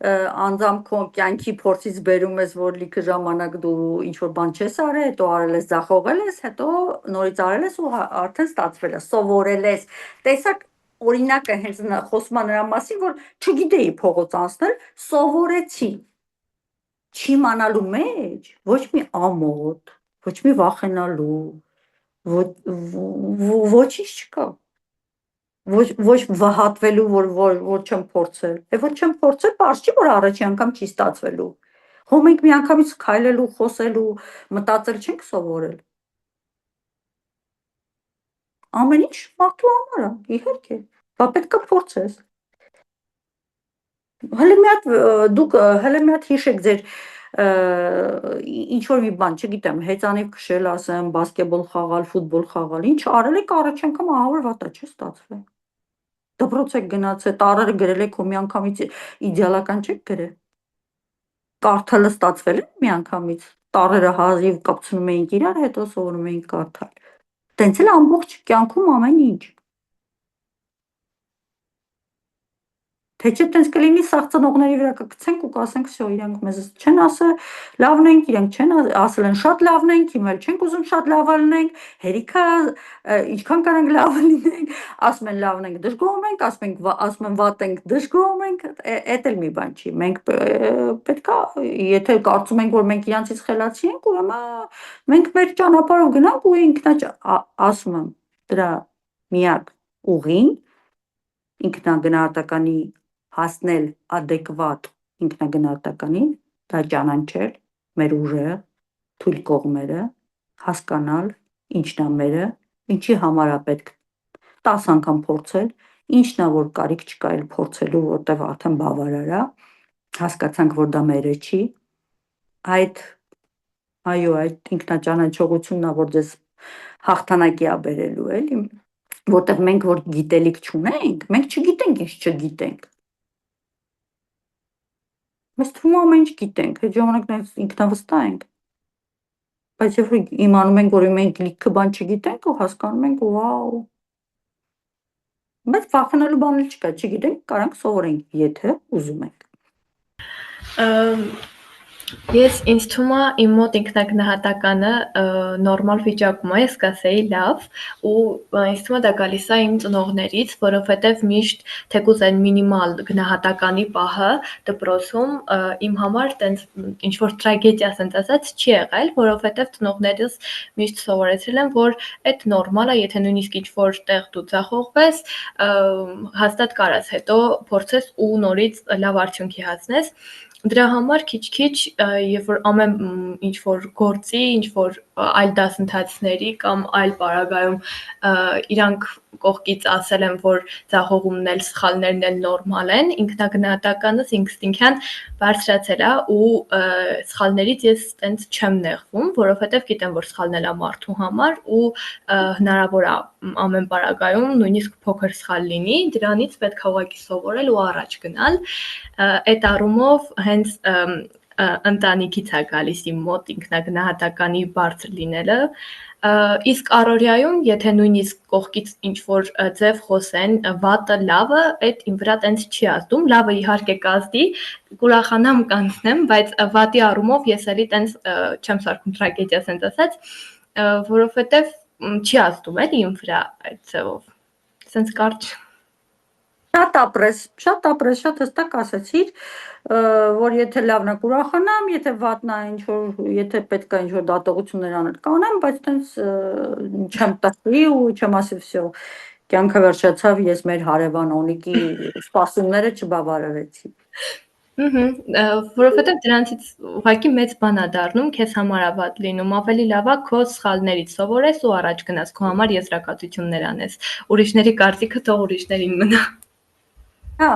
անձամբ քո կյանքի փորձից բերում ես, որ լիքը ժամանակ դու ինչ որ բան չես արել, հետո արել ես, ձախողել ես, հետո նորից արել ես ու արդեն ստացվել է, սովորել ես։ Տեսակ օրինակը հենց խոսում է նրա մասին, որ չգիտեի փողոց անցնել, սովորեցի։ Չիմանալու մեջ ոչ մի ամոթ, ոչ մի վախենալու, ոչինչ չկա։ Ոչ վհատվելու, որ չեմ փորձել։ Եվ որ չեմ փորձել, պարզ չի, որ առաջի անգամ չի ստացվելու։ Հո մենք միանգամից քայլելու, խոսելու, մտածել չենք սովորել։ Ամեն ինչ մարդու համար է, իհարկե։ Բա պետք է փորձես։ Դուք հələ մի հատ հիշեք ձեր ինչ որ մի բան, չգիտեմ, հեծանիվ քշել, ասեմ, բասկետբոլ խաղալ, ֆուտբոլ խաղալ, ինչ արել եք առաջ անգամ ահավոր վատ է, չի ստացվել։ Դպրոց եք գնացել, տարերը գրել եք ու միանգամից իդեալական չեք գրել։ Կարդալը ստացվել է միանգամից, տարերը հազիվ կապցնում էինք իրար, հետո սովորում էինք կարդալ։ Տենց էլ ամբողջ կյանքում ամեն ինչ։ Թե չէ տենց կլինի սաղ ծնողների վրա կգցենք ու կասենք всё իրանք մեզ չեն ասել լավն ենք, իրանք չեն ասել են շատ լավն ենք, հիմա չենք ուզում շատ լավը լինենք, հերիքա ինչքան կարանք լավը լինենք, ասում են լավն ենք, դժգոհում ենք, ասում են վատ ենք, դժգոհում ենք, էդ էլ մի բան չի։ Մենք պետքա, եթե կարծում ենք, որ մենք իրանցից խելացի ենք, ուրեմն մենք մեր ճանապարհով գնանք ու ասում եմ, դրա միակ ուղին ինքնագնահատականի հասնել adekvat ինքնագնահատականի, դա ճանաչել մեր ուժերը, թույլ կողմերը, հասկանալ ինչն է մերը, ինչի համար է պետք 10 անգամ փորձել, ինչն է որ կարիք չկա էլ փորձելու, որտեղ արդեն բավարար է, հասկացանք, որ դա մերը չի, այդ ինքնաճանաչողությունն է, որ ձեզ հաղթանակի է բերելու, էլի, որտեղ մենք որ գիտելիք չունենք, մենք չգիտենք ինչ չգիտենք։ Մեզ թվում է ամեն ինչ գիտենք, այդ ժամանակ ինքնավստահ ենք։ Բայց երբ որ իմանում ենք, որ մենք լիքը բան չգիտենք, ու հասկանում ենք, վաու։ Բայց վախենալու բան էլ չկա, չգիտենք, կարանք սովորենք, եթե ուզում ենք։ Ինձ թվում է իմ մոտ ինքնագնահատականը նորմալ վիճակում է, ես կասեի լավ, ու ինձ թվում է դա գալիս է իմ ծնողներից, որովհետև միշտ թեկուզ այն մինիմալ գնահատականի պահը դպրոցում իմ համար տենց ինչ որ տրագեդիա ասենց ասած չի եղել, որովհետև ծնողներս միշտ սովորեցրել են, որ այդ նորմալ է, եթե նույնիսկ ինչ որ տեղ դու ձախողվես, հաստատ կարաս հետո փորձես ու նորից լավ արդյունքի հասնես։ Դրա համար քիչ-քիչ, երբ որ ամեն ինչ որ գործի, ինչ որ այլ դասընթացների կամ այլ պարագայում իրանք կողքից ասել են, որ ձախողումն էլ սխալներն էլ նորմալ են, ինքնագնահատականս ինստինկտյան բարձրացել է ու սխալներից ես տենց չեմ նեղվում, որովհետև գիտեմ, որ սխալն էլ է մարդու համար ու հնարավոր է ամեն պարագայում նույնիսկ փոքր սխալ լինի, դրանից պետք է ուղղակի սովորել ու առաջ գնալ։ Այդ առումով հենց ընտանիքից է գալիս իմ մոտ ինքնագնահատականի բարձր լինելը, իսկ առօրյայում, եթե նույնիսկ կողքից ինչ-որ ձև խոսեն, վատը, լավը, այդ իմ վրա տենց չի ազդում, լավը իհարկե կազդի, կուրախանամ կանցնեմ, բայց վատի առումով ես էլի տենց չեմ սարքում տրագեդիա ասենց ասած, որովհետև չի ազդում էլի իմ վրա այդ ձևով, սենց կարճ։ Շատ ապրես, շատ հստակ ասացիր, որ եթե լավն է կուրախանամ, եթե վատն է եթե պետք է ինչ-որ դատողություններ անել կանեմ, բայց տենց չեմ տխրի ու չեմ ասի всё, կյանքը վերջացավ, ես մեր հարևան Օնիկի սպասումները չբավարարեցի։ Որովհետև դրանցից ուղղակի մեծ բան է դառնում, քեզ համար է վատ լինում, ավելի լավ է քո սխալներից սովորես ու առաջ գնաս, քո համար եզրակացություններ անես, ուրիշների կարծիքը թող ուրիշներին մնա։ Հա,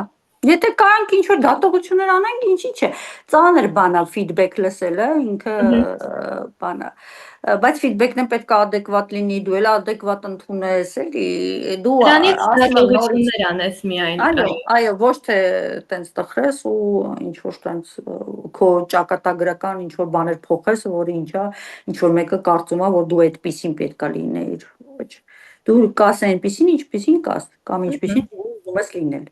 եթե կարանք ինչ-որ դատողություններ անենք, ինչի՞ չէ, ծանր բան է ֆիդբեք լսելը, ինքը բան է, բայց ֆիդբեքն պետք է adekvat լինի, դու էլ adekvat ընդունես, էլի, դու դրանից դատողություններ անես միայն։ Այո, ոչ թե տենց տխրես ու ինչ-որ տենց քո ճակատագրական ինչ-որ բաներ փոխես, որը ինչ-որ մեկը կարծում է, որ դու այդպեսին պետք է լինեիր, ոչ, դու կաս այնպեսին, ինչպեսին կաս, կամ ինչպեսին ուզում ես լինել։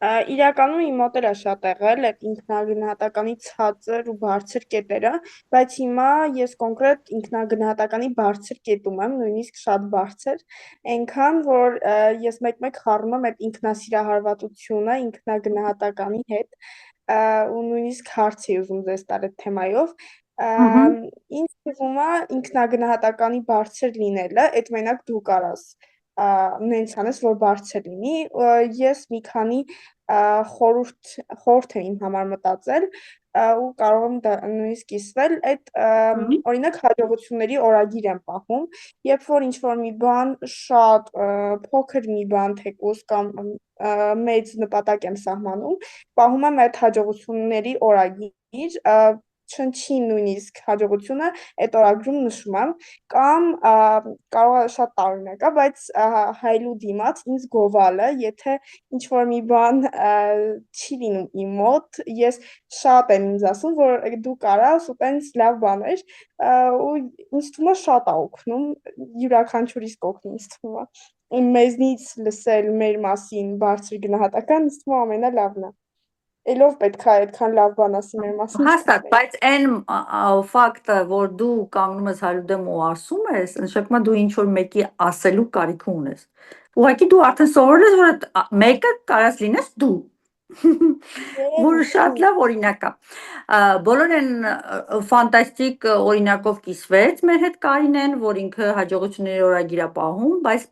Իրականում իմ մոտ էլ է շատ եղել այդ ինքնագնահատականի ցածր ու բարձր կետերը, բայց հիմա ես կոնկրետ ինքնագնահատականի բարձր կետում եմ, նույնիսկ շատ բարձր, այնքան որ ես մեկ-մեկ խառնում եմ այդ ինքնասիրահարվածությունը ինքնագնահատականի հետ ու նույնիսկ հարց էի ուզում ձեզ տալ այդ թեմայով։ Ինձ թվում է ինքնագնահատականի բարձր լինելը, այդ մենակ դու կարաս նենց անես, որ բարձր լինի, ես մի քանի խորհուրդ եմ իմ համար մտածել ու կարող եմ նույնիսկ կիսվել, այդ օրինակ հաջողությունների օրագիր եմ պահում, երբ որ ինչ-որ մի բան շատ փոքր մի բան թեկուզ կամ մեծ նպատակ եմ սահմանում, պահում եմ այդ հաջողությունների օրագիր, չնչի նույնիսկ հաջողությունը այդ օրագրում նշում եմ, կամ կարող է շատ տարօրինակ է, բայց հայելու դիմաց ինձ գովալը, եթե ինչ որ մի բան չի լինում իմ մոտ, ես շատ եմ ինձ ասում, որ դու կարաս ու տենց լավ բաներ, ու ինձ թվում է շատ է օգնում, յուրաքանչյուրիս կօգնի ինձ թվում է մեզնից լսել մեր մասին բարձր գնահատական, ինձ թվում է ամենալավն է։ Էլով պետք է այդքան լավ բան ասի մեր մասին։ Հաստատ, բայց այն ֆակտը, որ դու կանգնում ես հայելու դեմ ու ասում ես, նշանակում է դու ինչ որ մեկի ասելու կարիք ունես։ Ուղղակի դու արդեն սովորել ես, որ այդ մեկը կարաս լինես դու։ Որը շատ լավ օրինակ է։ Բոլոր են ֆանտաստիկ օրինակով կիսվեց մեր հետ Կարինեն, որ ինքը հաջողությունների օրագիր է պահում, բայց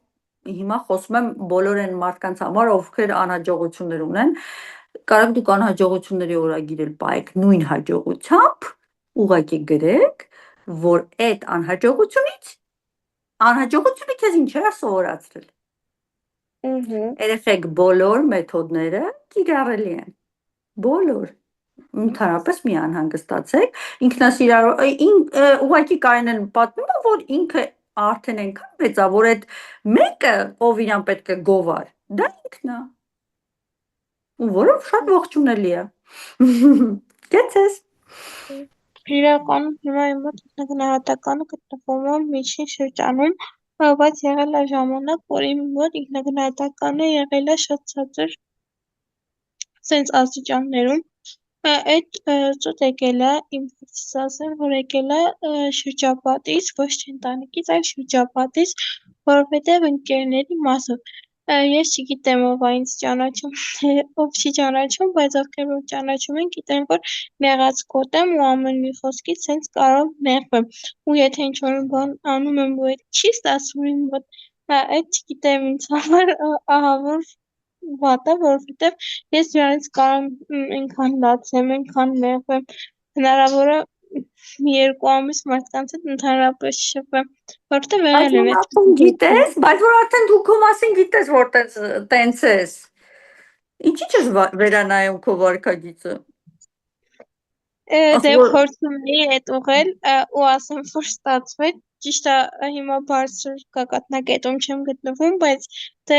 հիմա խոսում եմ բոլոր են մարդկանց համար, ովքեր անհաջողություններ ունեն, կարող դուք անհաջողությունների օրագիր էլ պահեք նույն հաջողությամբ, ուղղակի գրեք, որ այդ անհաջողությունը քեզ ինչեր է սովորացրել։ Երեխեք բոլոր մեթոդները կիրառելի են, բոլոր, ընդհանրապես մի անհանգստացեք, ուղղակի Կարինեն պատմում է, որ ինքը արդեն այնքան մեծ է, որ այդ մեկը, ով իրան պետք է գովար, դա ինքն է, որով շատ ողջունելի է։ Կեցես։ Իրականում հիմա իմ մոտ ինքնագնահատականը գտնվում է միջին շրջանում, բայց եղել է ժամանակ, որ իմ մոտ ինքնագնահատականը եղել է շատ ցածր սենց աստիճաններում, այդ ծուտ եկել է, իմ փորձից ասեմ, որ եկել է շրջապատից, ոչ թե ընտանիքից, այլ շրջապատից, որովհետև ընկերների մասով։ Ես չգիտեմ ով է ինձ ճանաչում, ով չի ճանաչում, բայց ովքեր որ ճանաչում են, գիտեն, որ նեղած կոտ եմ ու ամեն մի խոսքից սենց կարող նեղվեմ։ Ու եթե ինչ-որ բան անում եմ ու այդ չի ստացվում իմ մոտ, այդ չգիտեմ ինձ համար ահավոր վատ է, որովհետև ես դրանից կարող այնքան լացեմ, այնքան նեղվեմ, հնարավոր է երկու ամիս մարդկանց հետ ընդհանրապես չշփվեմ, որովհետև եղել են այդ գիտես, բայց որ արդեն դու քո մասին գիտես, որ տենց ես։ Ինչի՞ չես վերանայում քո վարքագիծը։ Դե փորձում էի այդ ուղղել ու ասեմ, որ ստացվեց, ճիշտ է հիմա բարձր գագաթնակետում չեմ գտնվում, բայց դե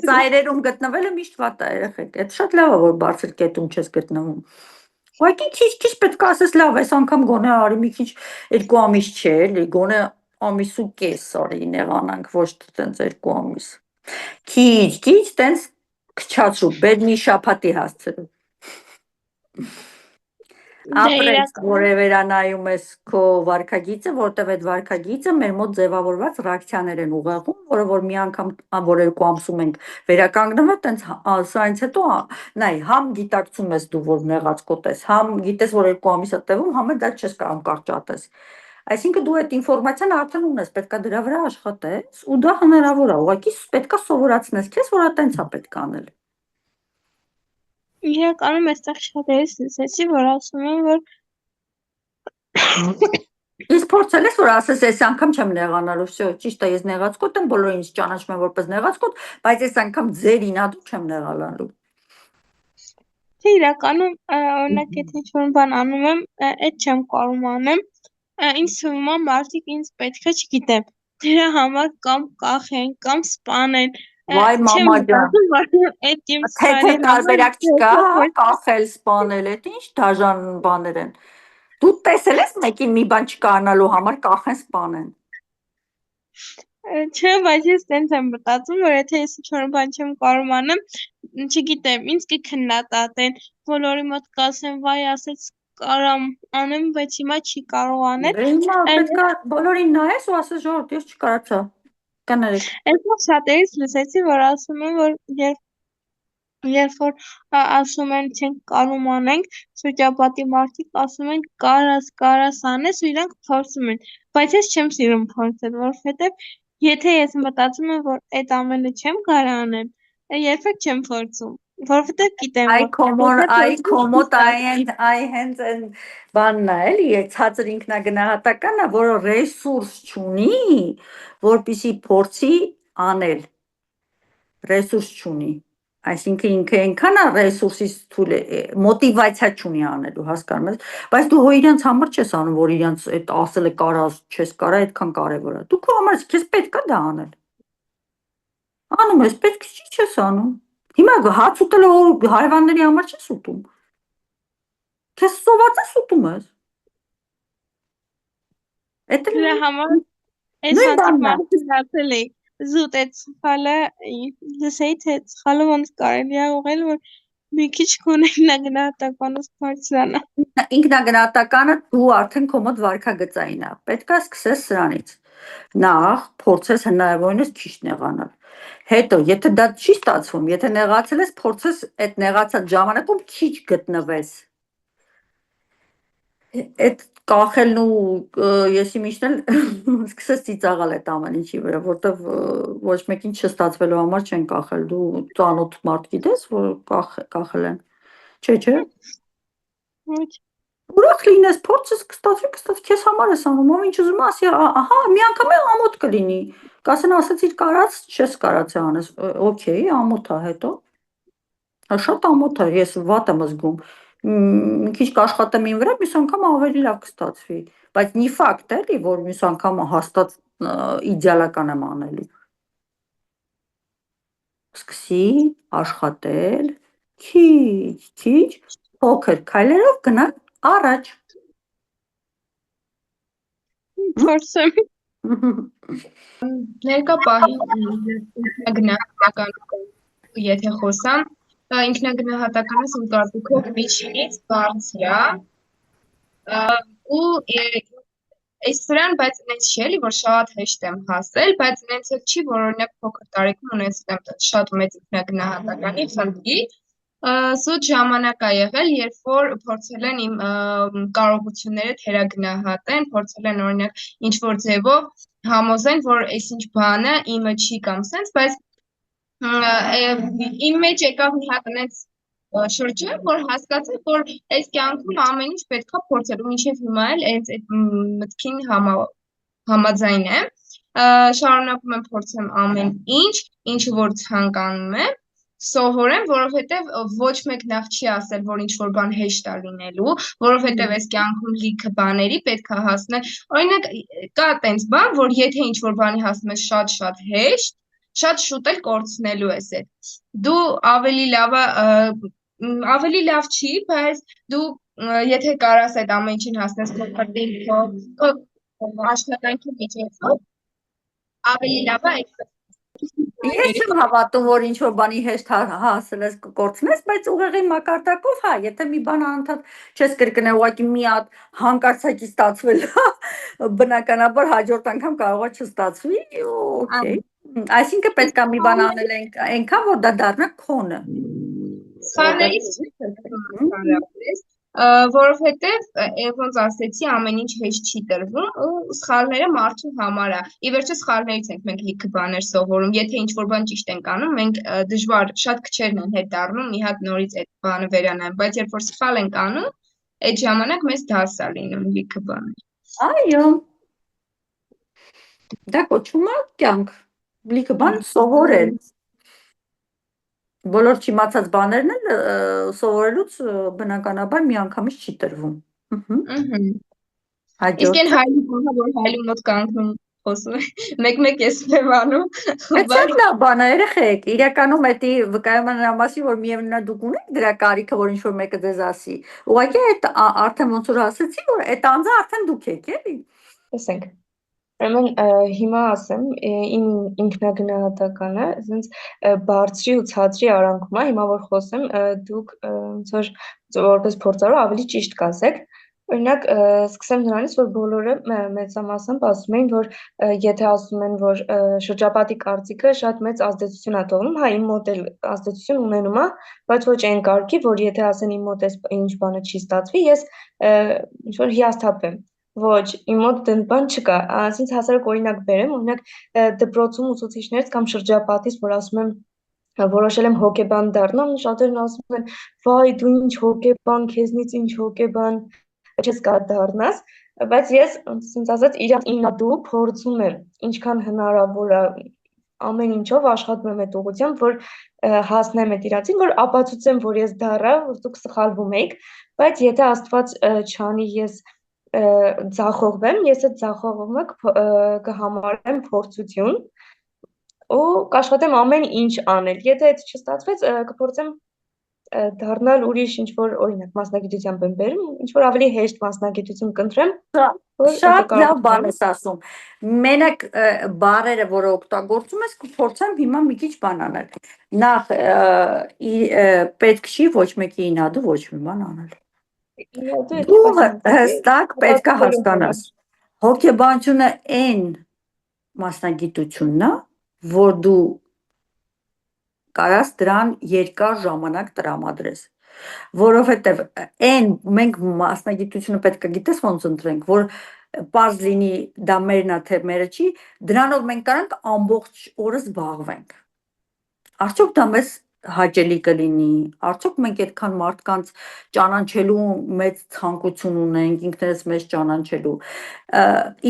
ծայրերում գտնվելը միշտ վատ է երեխեք, այդ շատ լավ է, որ բարձր կետում չես գտնվում։ Ուղղակի քիչ պետք է ասես լավ, այս անգամ գոնե արի մի քիչ 2 ամիս չէ, էլի գոնե ամիս ու կես արի նեղանանք, ոչ թե տենց 2 ամիս։ Քիչ տենց քչացրու, բեր մի շաբաթի հասցրու։ Ապրես, որ վերանայում ես քո վարքագիծը, որտեվ այդ վարքագիծը մեր մոտ ձևավորված ռեակցիաներ են ուղղում, որը որ մի անգամ, որ 2 ամսում ենք վերականգնվում է, տենց սրանից հետո նայ, համ գիտակցում ես դու, որ նեղած կոտ ես, համ գիտես, որ 2 ամիս է տևում, համ էլ դա չես կարող կարճատես։ Այսինքն դու այդ ինֆորմացիան արդեն ունես, պետքա դրա վրա աշխատես, ու դա հնարավոր է, ուղղակի պետքա սովորացնես քեզ, որ տենց է պետք անել։ Իրականում այստեղ շատերից լսեցի, որ ասում են, որ Իսկ փորձել ես, որ ասես, այս անգամ չեմ նեղանալու, всё, ճիշտ է, ես նեղած կոտ եմ, բոլորը ինձ ճանաչում են որպես նեղած կոտ, բայց այս անգամ ձեր ինադու չեմ նեղանալու։ Թե իրականում օրինակ եթե ինչ-որ բան անում եմ, այդ չեմ կարող անեմ, ինձ թվում է մարդիկ ինձ պետք է, չգիտեմ, դրա համար կամ կախեն, կամ սպանեն։ Վայ մամա ջան, թե տարբերակ չկա, կախել, սպանել, այդ ինչ դաժան բաներ են։ Դու տեսել ես մեկին մի բան չկարանալու համար կախեն, սպանեն։ Չէ, բայց ես տենց եմ մտածում, որ եթե ես ինչ-որ բան չեմ կարող անեմ, չգիտեմ, ինձ կքննադատեն, բոլորի մոտ կասեն, վայ, ասեց կարամ անեմ, բայց հիմա չի կարող անել։ Հիմա պետք է բոլորին նայես ու ասես, ժողովուրդ, ես չկարողացա։ Կներեք։ Այսօր շատերից լսեցի, որ ասում են, որ երբ որ ասում են չենք կարող անենք, շրջապատի մարդիկ ասում են կարաս անես ու իրանք փորձում են, բայց ես չեմ սիրում փորձել, որովհետև եթե ես մտածում եմ, որ այդ ամենը չեմ կարող անել, երբեք չեմ փորձում, որովհետև գիտեմ, այ հենց այն բանն է, էլի, ցածր ինքնագնահատականը, որը ռեսուրս չունի, որպեսզի փորձի անել, ռեսուրս չունի, Այսինքն ինքը այնքան է ռեսուրսից թույլ է, մոտիվացիա չունի անելու, հասկանում ես, բայց դու հո իրանց համար չես անում, որ իրանց այդ ասել է կարաս, չես կարա, այդքան կարևոր է։ Դու քո համար քեզ պետք է դա անել։ Անում ես, պետք չի չես անում։ Հիմա հաց ուտելը հարևանների համար չես ուտում։ Քեզ սոված ես ուտում ես։ Էդ Դրա համար այս նույն բանն է։ հանդիպումը դարձել է զուտ այդ սխալը լսեի թե սխալը ոնց կարելի է ուղղել որ մի քիչ քո ինքնագնահատականից բարձրանա։ Ինքնագնահատականը դու արդեն քո մոտ վարքագծային է։ Պետք է սկսես սրանից։ Նախ փորձես հնարավորինս քիչ նեղանալ։ Հետո, եթե դա չի ստացվում, եթե նեղացել ես, փորձես այդ նեղացած ժամանակում քիչ գտնվես։ Այդ կախելն ու եսի միշտ էլ սկսես ծիծաղալ այդ ամեն ինչի վրա, որտեվ ոչ մեկին չստացվելու համար չեն կախել։ Դու ծանոթ մարդ գիտես, որ կախել են։ Չէ։ Ոչ։ Ուրախ լինես, փորձես կստացվի, քեզ համար ես անում, ով ինչ ուզում է, ասի, ահա, մի անգամ է ամոթ կլինի։ Կասեն ասացիր կարած, չես կարացի անես, օքեյ, ամոթ է հետո։ Շատ ամոթ է, ես վատ եմ զգում։ Մի քիչ կաշխատեմ ին վրա, մյուս անգամ ավելի լավ կստացվի, բայց մի ֆակտ էլի, որ մյուս անգամ հաստատ իդեալական եմ անելու։ Սկսի աշխատել, քիչ, փոքր քայլերով գնալ առաջ։ Փորձեմ։ Ներկա պահին ինքնագնահատական եթե խոսամ, ինքնագնահատականս իմ կարծիքով միջինից բարձր է ու այս սրան, բայց ինձ չի էլի, որ շատ հեշտ եմ հասել, բայց ինձ էլ չի, որ օրինակ փոքր տարիքում ունեցել եմ շատ մեծ ինքնագնահատականի խնդրի, սուտ ժամանակ է եղել, երբ որ փորձել են իմ կարողությունները թերագնահատեն, փորձել են օրինակ ինչ-որ ձևով համոզեն, որ այսինչ բանը իմը չի կամ սենց, բայց իմ մեջ եկավ մի հատ այնց շրջան, որ հասկացա, որ այս կյանքում ամեն ինչ պետքա փորձելու, մինչև հիմա էլ այս մտքին համաձայն եմ, շարունակում եմ փորձեմ ամեն ինչ որ ցանկանում եմ, սովորեմ, որովհետև ոչ մեկ նախ չի ասել, որ ինչ-որ բան հեշտ է լինելու, որովհետև այս կյանքում լիքը բաների պետք է հասնել։ Օրինակ, կա տենց բան, որ եթե ինչ-որ բանի հասնում ես շատ հեշտ, շատ շուտ էլ կորցնելու ես այդ։ Դու ավելի լավ չի, բայց դու եթե կարաս այդ ամեն ինչին հասնես քո խրտին, քո աշխատանքի միջոցով, ավելի լավ է այդ։ Ես չեմ հավատում, որ ինչ-որ բանի հեշտ հասել ես կորցնես, բայց ուղեղի մակարդակով, հա, եթե մի բան անընդհատ չես կրկնել, ուղղակի մի հատ հանկարծակի ստացվել, բնականաբար հաջորդ անգամ կարող է չստացվի, օքեյ։ Այսինքն պետք է մի բան անել այնքան, որ դա դառնա քոնը։ Սխալներից որովհետև ոնց ասեցի, ամեն ինչ հեշտ չի տրվում ու սխալները մարդու համար է։ Ի վերջո սխալներից ենք մենք լիքը բաներ սովորում։ Եթե ինչ-որ բան ճիշտ ենք անում, մենք դժվար շատ քչերն են հետ դառնում, մի հատ նորից այդ բանը վերանայում, բայց երբ որ սխալ ենք անում, այդ ժամանակ մեզ դաս է լինում լիքը բաներ։ Այո։ Դա կոչվում է կյանք։ Լիքը բան սովորել։ Բոլոր չիմացած բաներն էլ սովորելուց բնականաբար մի անգամից չի տրվում։ Իսկ այն հայլու բանը, որ հայլու մոտ կանգնում խոսում է, մեկ ես եմ անում։ Այդ շատ լավ բան է, երեխեք, իրականում էդի վկայում է նրա մասին, որ միևնույն է դուք ունեք դրա կարիքը, որ ինչ-որ մեկը ձեզ ասի։ Ուղղակի այդ արդեն ոնց որ ասեցի, որ այդ անձը արդեն դուք եք, էլի։ Տեսենք։ Ուրեմն հիմա ասեմ, իմ ինքնագնահատականը ասենց բարձրի ու ցածրի արանքում է, հիմա որ խոսեմ, դուք ոնց որ որպես փորձարու ավելի ճիշտ կասեք։ Օրինակ, սկսեմ նրանից, որ բոլորը մեծամասամբ ասում են, որ եթե ասում են, որ շրջապատի կարծիքը շատ մեծ ազդեցություն է թողնում, հա, իմ մոտ էլ ազդեցություն ունենում է, բայց ոչ այն կարգի, որ եթե ասեն իմ մոտ ինչ բանը չի ստացվի, ես ինչ որ հիասթափեմ։ Ոչ, իմ մոտ դեն բան չկա, ասենց հասարակ օրինակ բերեմ, օրինակ դպրոցում ուսուցիչներից կամ շրջապատից, որ ասում եմ որոշել եմ հոկեբան դառնամ, շատերն ասում են, վայ, դու ինչ հոկեբան, քեզնից ինչ հոկեբան չես կարող դառնաս, բայց ես ասենց ասած իրավինակու փորձում եմ, ինչքան հնարավոր է ամեն ինչով աշխատում եմ այդ ուղղությամբ, որ հասնեմ այդ իրացին, որ ապացուցեմ, որ ես դառա, որ դուք սխալվում եք, բայց եթե Աստված չանի ես ձախողվեմ, ես այդ ձախողումը կհամարեմ փորձություն ու կաշխատեմ ամեն ինչ անել։ Եթե այդ չստացվեց, կփորձեմ դառնալ ուրիշ ինչ որ օրինակ մասնագիտությամբ եմ բերում, ինչ որ ավելի հեշտ մասնագիտություն կընտրեմ, որ Շատ լավ բան ես ասում։ Մենակ բառերը, որը օգտագործում ես, կփորձեմ հիմա մի քիչ բան անել։ Նախ պետք չի ոչ մեկի ինադու ոչ մի բան անել։ Դու հստակ պետք է հասկանաս։ Հոգեբանությունը այն մասնագիտությունն է, որ դու կարաս դրան երկար ժամանակ տրամադրես, որովհետև այն մենք մասնագիտությունը պետք է գիտես ոնց ընտրենք, որ պարզ լինի դա մերն է թե մերը չի, դրանով մենք կարանք ամբողջ օրը զբաղվենք։ Արդյոք դա մեզ հաճելի կլինի, արդյոք մենք այդքան մարդկանց ճանաչելու մեծ ցանկություն ունենք, ինքներս մեզ ճանաչելու։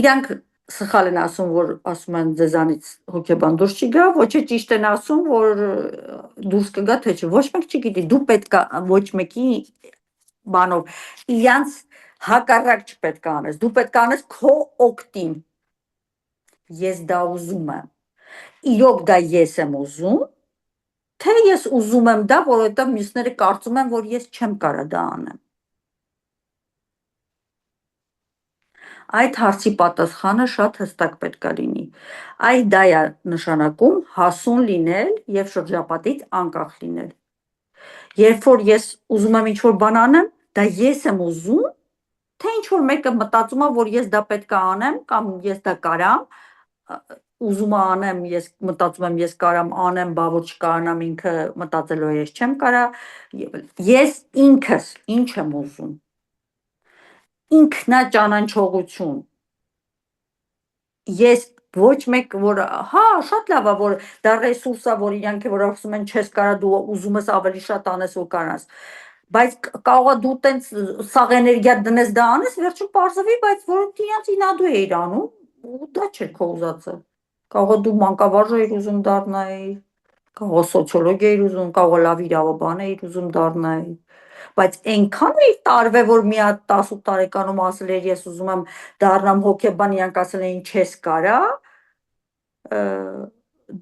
Իրանք սխալ են ասում, որ ասում են ձեզանից հոգեբան դուրս չի գա, ոչ է ճիշտ են ասում, որ դուրս կգա թե չէ, ոչ մեկ չգիտի, դու պետք է ոչ մեկի բանով իրանց հակառակ չպետք է անես, դու պետք է անես քո օգտին։ Ես դա ուզում եմ։ Իրոք դա ես եմ ուզում, թե ես ուզում եմ դա, որովհետև մյուսները կարծում են, որ ես չեմ կարա դա անեմ։ Այդ հարցի պատասխանը շատ հստակ պետք է լինի։ Այդ դա է նշանակում հասուն լինել եւ շրջապատից անկախ լինել։ Երբ որ ես ուզում եմ ինչ-որ բան անեմ, դա ես եմ ուզում, թե ինչ-որ մեկը մտածում է, որ ես դա պետք է անեմ կամ ես դա կարամ, ուզում եմ անեմ, ես մտածում եմ ես կարամ անեմ, բա որ չկարանամ ինքը մտածելով ես չեմ կարա, ես ինքս ինչ եմ ուզում։ Ինքնաճանաչողություն։ Ես ոչ մեկ որ հա շատ լավ է որ դա ռեսուրս է որ իրանք որ ասում են չես կարա դու ուզում ես ավելի շատ անես որ կարաս բայց կարող է դու տենց սաղ էներգիա դնես դա անես վերջում պարզվի բայց որ իրանք ինադու էիր անում ու դա չէր քո ուզածը կարող է դու մանկավարժ էիր ուզում դառնալ կարող է սոցիոլոգ էիր ուզում կարող է լավ իրավաբան էիր ուզում դառնալ բայց այնքան էի տարվե որ մի հատ 18 տարեկանում ասել էր ես ուզում եմ դառնամ հոգեբան իրանք ասել էին չես կարա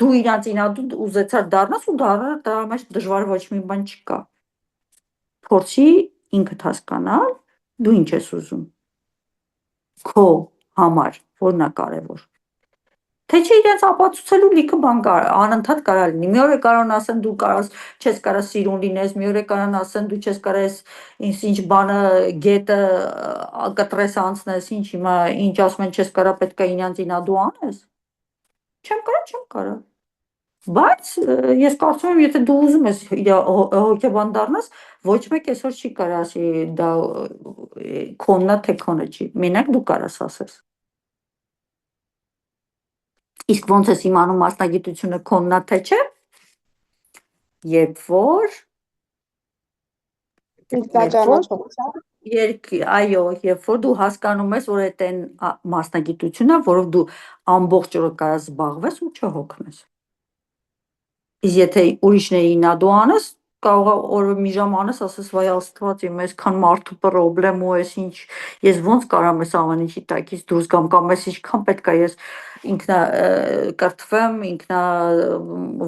դու իրանց ինադու ուզեցար դառնաս ու դրա մեջ դժվար ոչ մի բան չկա փորձի ինքդ հասկանալ դու ինչ ես ուզում քո համար որն է կարևոր թե չէ իրենց ապացուցելու լիքը բան կար անընդհատ կարա լինի մի օր է կարող ասեն դու կարաս չես կարա սիրուն լինես մի օր է կարող ասեն դու չես կարաս ինչ բանը գետը կտրես անցնես ինչ հիմա ինչ ասում են չես կարա պետք է ինյանց ինադու անես չեմ կարա բայց ես կարծում եմ եթե դու ուզում ես հոգեբան դառնաս ոչ մեկ այսօր չի կարա ասի դա քոննա թե քոնը չի մենակ դու կարաս ասես Իսկ ոնց ես իմանում մասնագիտությունը քոննա թե չէ երբ որ այո երբ որ դու հասկանում ես որ այդ այն մասնագիտությունն է որով դու ամբողջ օրը կարաս զբաղվես ու չհոգնես Իսկ եթե ուրիշների ինադու անես կարող է օրը մի ժամ անես ասես վայ աստված իմ այսքան մարդու պրոբլեմ ու այս ինչ ես ոնց կարամ այս ամեն ինչի տակից դուրս գամ կամ այս ինչքան պետք է ես ինքնա կրթվեմ ինքնա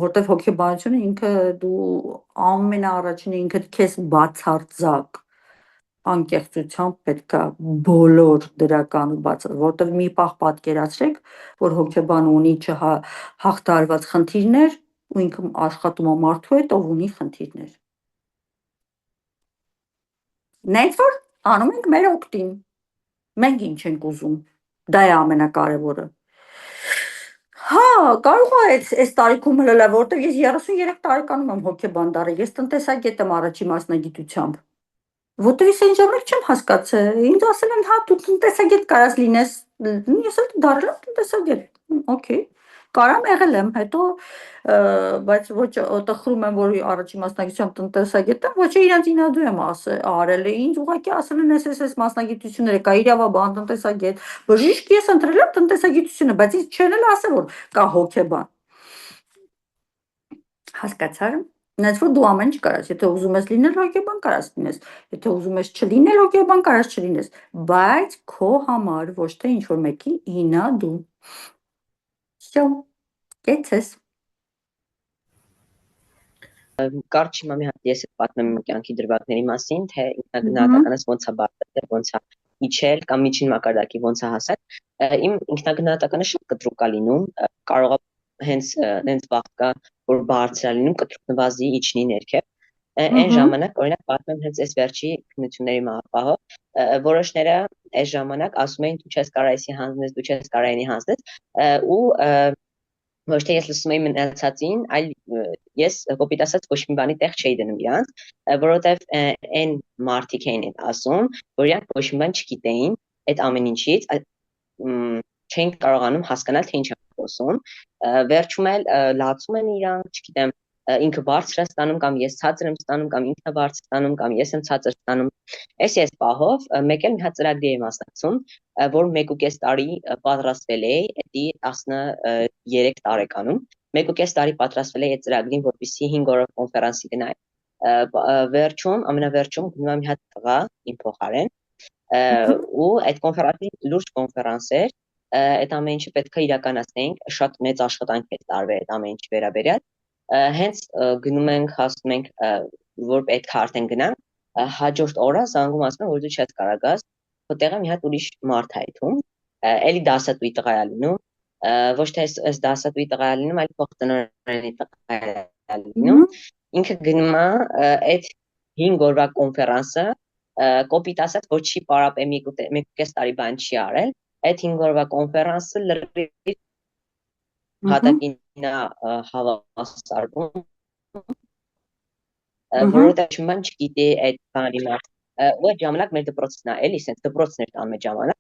որտեվ հոգեբանությունը ինքը դու ամենաառաջինը ինքդ քեզ բացարձակ անկեղծությամբ պետք է բոլոր դրականը որտեվ մի պահ պատկերացրեք որ հոգեբանը ունի չհաղթարված խնդիրներ ու ինքը աշխատում է մարդու հետ ով ունի խնդիրներ նայած որ անում ենք մեր օգտին մենք ինչ ենք ուզում դա է ամենակարևորը հա կարող է այս տարիքում հլը որտեվ ես 33 տարեկանում եմ հոգեբան դառել ես տնտեսագետ եմ առաջի մասնագիտությամբ որտեվ ես այն ժամանակ չեմ հասկացել ինձ ասել են հա դու տնտեսագետ կարաս լինես ես էլ դառել եմ տնտեսագետ օքեյ կարամ եղել եմ հետո բայց ոչ տխրում եմ որ առաջի մասնագիտությամբ տնտեսագետ եմ ոչ իրանց ինադու եմ արել ինձ ուղղակի ասել են այս մասնագիտությունները կա իրավաբան տնտեսագետ բժիշկ ես ընտրել եմ տնտեսագիտությունը բայց ինձ չեն էլ ասել որ կա հոգեբան Հասկացար։ Նայած որ դու ամեն ինչ կարաս, եթե ուզում ես լինել հոգեբան կարաս լինես, եթե ուզում ես չլինել հոգեբան կարաս չլինես, բայց քո համար, ոչ թե ինչ որ մեկի ինա դու։ Всё, կեցես։ Կարճ հիմա մի հատ ես պատմեմ իմ կյանքի դրվագների մասին, թե ինքնագնահատականս ոնց է բարձրացել, ոնց է իջել կամ միջին մակարդակի ոնց է հասել։ Իմ ինքնագնահատականը շատ կտրուկ է լինում, կարող է հենց վաղ կա, որ բարձր է լինում, կտրուկ նվազի իջնի ներքև։ Այն ժամանակ օրինակ պատմեմ հենց այս վերջի քննությունների մահապահը, որոշները այս ժամանակ ասում էին դու չես կարող այսի հանձնես, դու չես կարող այնի հանձնես, ու ոչ թե ես լսում էի մնացածին, այլ ես կոպիտ ասած ոչ մի բանի տեղ չէի դնում իրանց, որովհետև այն մարդիկ էին ասում, որ իրանք ոչ մի բան չգիտեին այդ ամեն ինչից, չէին կարողանում հասկանալ, թե ինչ է խոսում, վերջում էլ լացում են իրանք, չգիտեմ, ինքը բարձր է ստանում կամ ես ցածր եմ ստանում կամ ինքն է բարձր ստանում կամ ես եմ ցածր ստանում։ Այս պահով մեկ էլ մի հատ ծրագրի եմ մասնակցում, որ 1.5 տարի պատրաստվել էի, էդի 13 տարեկանում 1.5 տարի պատրաստվել էի այդ ծրագրին, որպեսզի 5 օրով կոնֆերանսի գնայի։ Վերջում, ամենավերջում գնում եմ մի հատ տղա իմ փոխարեն, ու այդ կոնֆերանսի լուրջ կոնֆերանս էր, այդ ամեն ինչը պետք է իրականացնենք, շատ մեծ աշխատանք էր տարվել այդ ամեն ինչի վերաբերյալ։ Հենց գնում ենք, հասնում ենք, որ պետք է արդեն գնանք, հաջորդ օրը զանգում ասում են, որ դու չես կարող գաս, քո տեղը մի հատ ուրիշ մարդ է այդում, էլի դասատուի տղա է լինում, ոչ թե այս դասատուի տղա է լինում, այլ փոխտնօրենի տղա է լինում, ինքը գնում է այդ 5 օրվա կոնֆերանսը, կոպիտ ասած, որ չի պարապել 1.5 տարի բան չի արել, այդ 5 օրվա կոնֆերանսը լրիվ հատակին հավասարվում, որովհետև ման չգիտի այդ բանի մարդ, ու այդ ժամանակ մեր դպրոցն է, էլի սենց դպրոցն էր տանում այդ ժամանակ,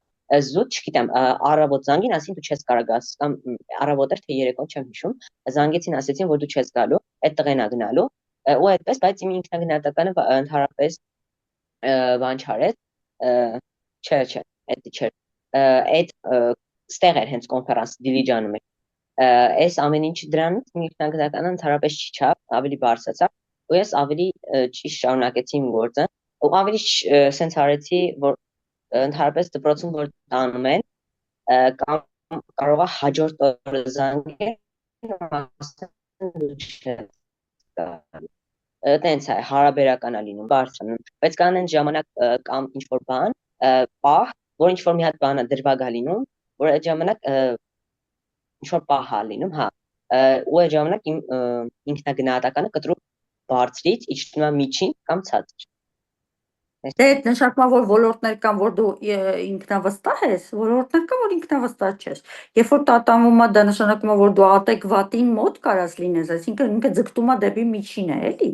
զուտ չգիտեմ, առավոտ զանգին, ասին դու չես կարող գաս, կամ առավոտ էր, թե երեկո չեմ հիշում, զանգեցին, ասեցին, որ դու չես գալու, այդ տղեն է գնալու, ու այդպես, բայց իմ ինքնագնահատականը ընդհանրապես բան չարեց, չէ, էդի չէր, այդ ստեղ էր հենց կոնֆերանս Դիլիջանում էր, այս ամեն ինչ դրանից իմ ինքնագնահատականը ընդհանրապես չի չափ, ավելի բարձրացավ, ու ես ավելի ճիշտ շարունակեցի իմ գործը, ու ավելի սենց արեցի, որ ընդհանրապես դպրոցում որ տանում են, կամ կարող է հաջորդ օրը զանգել, տենց է, հարաբերական է լինում, բարձրանում, բայց կան այն ժամանակ կամ ինչ-որ բան, պահ, որ ինչ-որ մի հատ բան է դրվագ է լինում, որ այդ ժամանակ ինչ-որ պահ է լինում, հա, ու այդ ժամանակ իմ ինքնագնահատականը կտրուկ բարձրից իջնում է միջին կամ ցածր։ Դե այդ նշանակում է, որ ոլորտներ կան, որ դու ինքնավստահ ես, ոլորտներ կան, որ ինքնավստահ չես։ Երբ որ տատանվում է, դա նշանակում է, որ դու ադեկվատին մոտ կարաս լինես, այսինքն ինքը ձգտում է դեպի միջինը, էլի։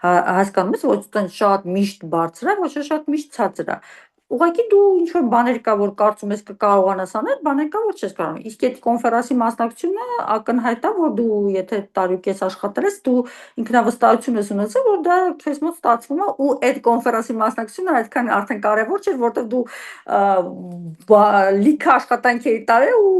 Հասկանում ես, ոչ շատ միշտ բարձր է, ոչ շատ միշտ ցածր է։ Ուղղակի դու ինչ որ բաներ կա, որ կարծում ես կկարողանաս անել, բաներ կա, որ չես կարողանում։ Իսկ այդ կոնֆերանսի մասնակցությունը ակնհայտ է, որ դու եթե տարուկես աշխատել ես, դու ինքնավստահություն ես ունեցել, որ դա քեզ մոտ ստացվում է, ու այդ կոնֆերանսի մասնակցությունը այդքան արդեն կարևոր չէր, որտեղ դու լիքը աշխատանք էի տարել ու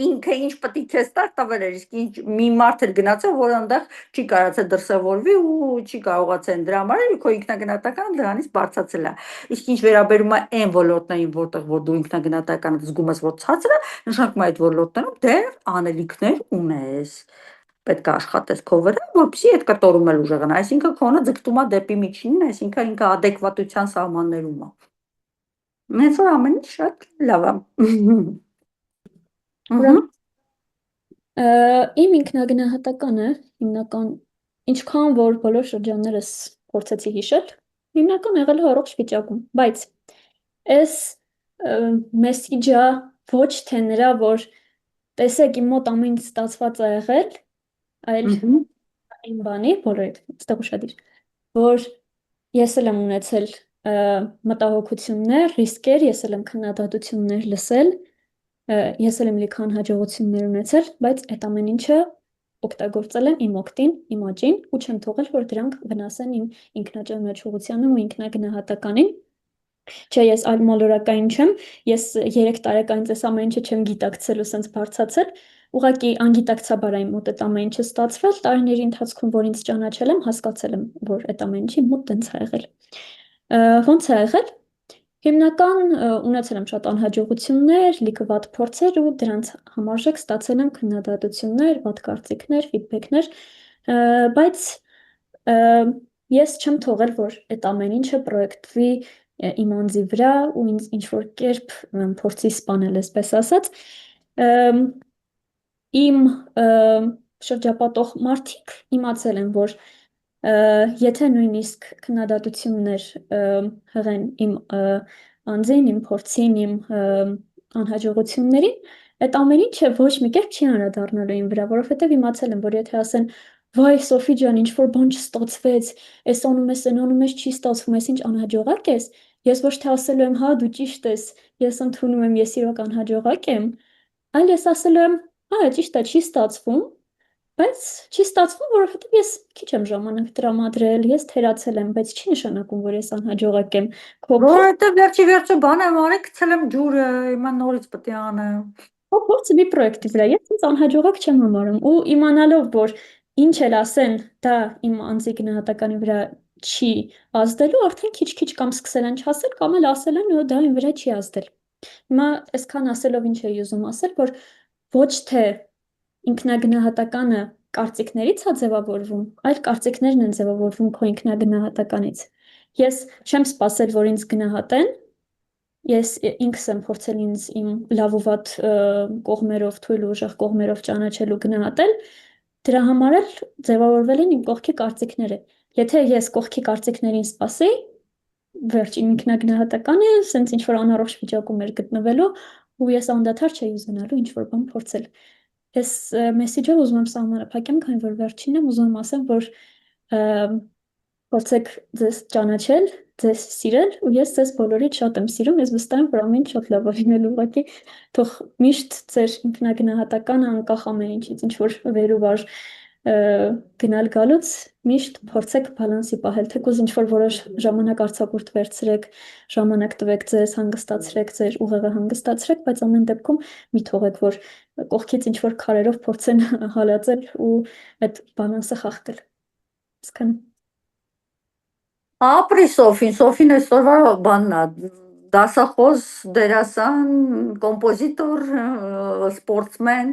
ինքը ինչ պետք է քեզ տվել էր, իսկ մի մարդ էր գնացել, որ այնտեղ չի կարողացել դրսևորվի ու չի կարողացել դրա համար, քո ինքնագնահատականը դրանից բարձրացել է։ Իսկ ինչ վերաբերում է այն ոլորտներին, որտեղ որ դու ինքնագնահատականը զգում ես, որ ցածր է, նշանակում է այդ ոլորտներում դեռ անելիքներ ունես։ Պետք է աշխատես քո վրա, որպեսզի այդ կտորում էլ ուժեղանա, այսինքն քոնը ձգտում է դեպի միջինն, այսինքն ինքը ադեկվատության սահմաններում է։ Մեծ որ ամեն ինչ շատ լավ է։ Իմ ինքնագնահատականը հիմնական ինչքան որ բոլոր շրջաններս փորձեցի հիշել, հիմնական եղել է առողջ վիճակում, բայց այս մեսիջը ոչ թե նրա, որ տեսեք իմ մոտ ամեն ինչ ստացված է եղել, այլ իմ բանի, բոլոր այդտեղ ուշադիր, որ ես էլ եմ ունեցել մտահոգություններ, ռիսկեր, ես էլ եմ քննադատություններ լսել, ես էլ եմ լիքը անհաջողություններ ունեցել, բայց այդ ամեն ինչը օգտագործել եմ իմ օգտին, իմ աճին ու չեմ թողել, որ դրանք վնասեն իմ ինքնաճանաչողությանը ու ինքնագնահատականին, Չէ, ես այլ մոլորակային չեմ, ես 3 տարեկանից այս ամեն ինչը չեմ գիտակցել ու սենց բարձացել, ուղղակի անգիտակցաբար այն մոտ այդ ամեն ինչը ստացվել, տարիների ընթացքում, որ ինձ ճանաչել եմ, հասկացել եմ, որ այդ ամեն ինչի մոտ տենց ա եղել։ Ոնց ա եղել։ Հիմնական ունեցել եմ շատ անհաջողություններ, լիքը վատ փորձեր ու դրանց համարժեք ստացել եմ քննադատություններ, վատ կարծիքներ, ֆիդբեքներ, բայց ես չեմ թողել, որ այդ ամեն ինչը պրոյեկտվի իմ անձի վրա ու ինձ ինչ-որ կերպ փորձի սպանել, այսպես ասած, իմ շրջապատող մարդիկ իմացել են, որ եթե նույնիսկ քննադատություններ հղեն իմ անձին, իմ փորձին, իմ անհաջողություններին, այդ ամեն ինչը ոչ մի կերպ չի անդրադառնալու իմ վրա, որովհետև իմացել եմ, որ եթե ասեն վայ Սոֆի ջան, ինչ որ բան չստացվեց, այս անում ես, այն անում ես, չի ստացվում, ես ինչ անհաջողակ ես, ես ոչ թե ասելու եմ, հա, դու ճիշտ ես, ես ընդունում եմ, ես իրոք անհաջողակ եմ, այլ ես ասելու եմ, հա, ճիշտ է, չի ստացվում, բայց չի ստացվում, որովհետև ես քիչ եմ ժամանակ տրամադրել, ես թերացել եմ, բայց չի նշանակում, որ ես անհաջողակ եմ։ Որովհետև վերջի բան եմ արել, գցել եմ ջուրը, հիմա նորից պետք է անեմ։ Քո փորձը մի պրոյեկտի վրա, ես ինձ անհաջողակ չեմ համարում ու իմանալով, որ ինչ էլ ասեն, դա իմ անձի գնահատականի վրա չի ազդելու, արդեն քիչ-քիչ կամ սկսել են չասել, կամ էլ ասել են, դա իմ վրա չի ազդել։ Հիմա այսքան ասելով ինչ էի ուզում ասել, որ ոչ թե ինքնագնահատականը կարծիքներից է ձևավորվում, այլ կարծիքներն են ձևավորվում քո ինքնագնահատականից։ Ես չեմ սպասել, որ ինձ գնահատեն, ես ինքս եմ փորձել ինձ իմ լավ ու վատ կողմերով, թույլ ու ուժեղ կողմերով ճանաչել ու գնահատել, դրա համար էլ ձևավորվել են իմ կողքի կարծիքները։ Եթե ես կողքի կարծիքներին սպասեի, վերջին ինքնագնահատականը սենց ինչ-որ անառողջ վիճակում էր գտնվելու ու ես անդադար չէի ուզենալու ինչ-որ բան փորձել։ Ես մեսիջով ուզում եմ սահմանափակեմ, քանի որ վերջինն եմ ուզում ասեմ, որ փորձեք ձեզ ճանաչել, ձեզ սիրել ու ես ձեզ բոլորից շատ եմ սիրում, ես վստահ եմ, որ ամեն ինչ շատ լավ է լինելու, ուղղակի թող միշտ ձեր ինքնագնահատականը անկախ ամեն ինչից, ինչ որ վեր ու վար գնալ գալուց միշտ փորձեք բալանսի պահել, թեկուզ ինչ որ որոշ ժամանակ արձակուրդ վերցրեք, ժամանակ տվեք ձեզ, հանգստացրեք ձեր ուղեղը հանգստացրեք, բայց ամեն դեպքում մի թողեք, որ կողքից ինչ որ քարերով փորձեն հալածել ու այդ բալանսը խախտել։ Այսքան։ Ապրի Սոֆին այսօրվա բանն է, դասախոս, դերասան, կոմպոզիտոր, սպորտսմեն,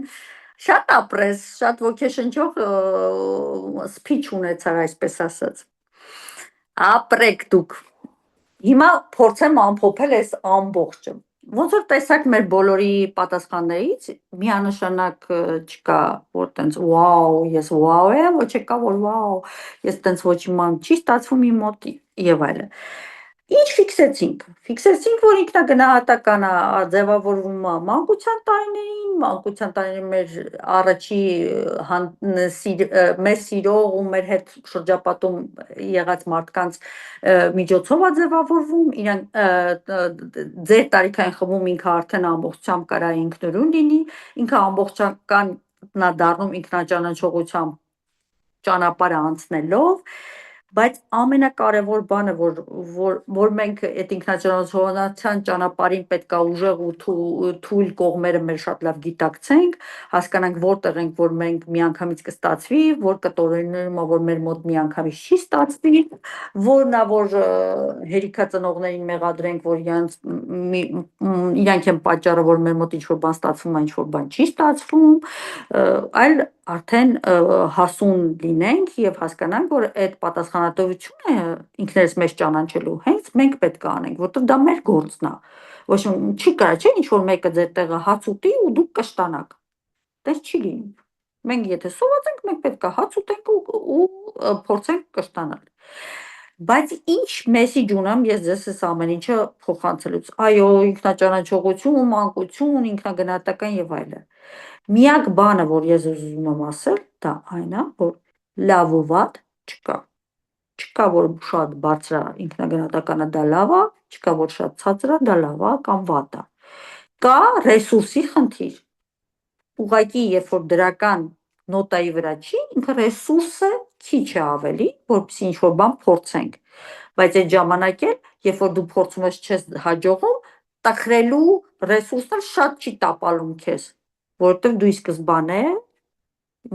շատ ապրես, շատ ոգեշնչող սփիչ ունեցար, այսպես ասած։ Ապրեք դուք։ Հիմա փորձեմ ամփոփել այս ամբողջը։ Ոնց որ տեսակ մեր բոլորի պատասխաններից միանշանակ չկա, որ տենց վաու, ես վաու եմ, ոչ չկա, որ վաու, ես տենց ոչ իման չի ստացվում իմ մոտ եւ այլն։ Ինչ ֆիքսեցինք, որ ինքնագնահատականը ձևավորվում է մանկության տարիներին մեր առաջի մեր սիրող ու մեր հետ շրջապատում եղած մարդկանց միջոցով է ձևավորվում, ձեր տարիքային խմբում ինքը արդեն ամբողջությամբ կարա ինքնուրույն լինի, ինքը ամբողջական դառնում ինքնաճանաչողությամբ ճանապարհը անցնելով, բայց ամենակարևոր բանը, որ մենք այդ ինքնաճանաչողության ճանապարհին պետք է ուժեղ ու թույլ կողմերը մեր շատ լավ գիտակցենք, հասկանանք որտեղ ենք, որ մենք միանգամից կստացվի, որ կտորներում է, որ մեր մոտ միանգամից չի ստացվի, որն է, որ հերիքա ծնողներին մեղադրենք, որ իրանք են պատճառը, որ մեր մոտ ինչ-որ բան ստացվում է, ինչ-որ բան չի ստացվում, այլ արդեն հասուն լինենք եւ հասկանանք, որ այդ պատասխանատվությունը ինքներս մեզ ճանաչելու հենց մենք պետք է անենք, որտեղ դա մեր գործն է։ Ոչ չի կարա, չէ՞, ինչ որ մեկը ձեր տեղը հաց ուտի ու դուք կշտանաք։ Դա չի լինի։ Մենք եթե սոված ենք, մենք պետք է հաց ուտենք ու փորձենք կշտանալ։ Բայց ինչ մեսիջ ունեմ ես ձեզ այս ամեն ինչը փոխանցելուց։ Այո, ինքնաճանաչողություն, մանկություն, ինքնագնահատական եւ այլն։ Միակ բանը, որ ես ուզում եմ ասել, դա այն է, որ լավ ու վատ չկա։ Չկա, որ շատ բարձր է ինքնագնահատականը դա լավ է, չկա, որ շատ ցածր է դա լավ է կամ վատ է։ Կա ռեսուրսի խնդիր։ Ուղղակի, երբ որ դրական նոտայի վրա չի, ինքը ռեսուրսը քիչ է ավելի, որպեսզի ինչ-որ բան փորձենք։ Բայց այդ ժամանակ էլ երբ որ դու փորձում ես չես հաջողում, տխրելու ռեսուրսն էլ շատ չի տապալում քեզ, որովհետև դու ի սկզբանե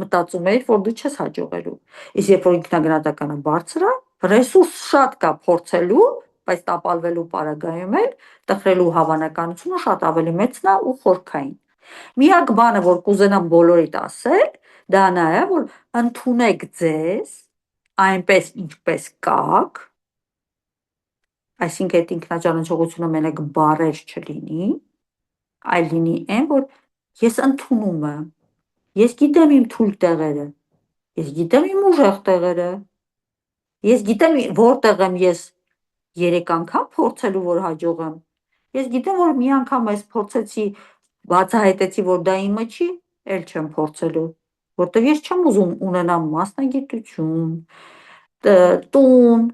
մտածում էիր, որ դու չես հաջողելու։ Իսկ երբ որ ինքնագնահատականը բարձր է, ռեսուրս շատ կա փորձելու, բայց տապալվելու պարագայում էլ տխրելու հավանականությունը շատ ավելի մեծն է ու խորքային։ Միակ բանը, որ կուզենամ բոլորիդ ասել, դա նա է, որ ընդունեք ձեզ այնպես, ինչպես կաք, այսինքն այդ ինքնաճանաչողությունը մենակ բառեր չլինի, այլ լինի այն, որ ես ընդունում եմ, ես գիտեմ իմ թույլ տեղերը, ես գիտեմ իմ ուժեղ տեղերը, ես գիտեմ որտեղ եմ ես 3 անգամ փորձելու, որ հաջողեմ, ես գիտեմ, որ մի անգամ ես փորձեցի, բացահայտեցի, որ դա իմը չի, էլ չեմ փորձելու, որտեղ ես չեմ ուզում ունենամ մասնագիտություն, տուն,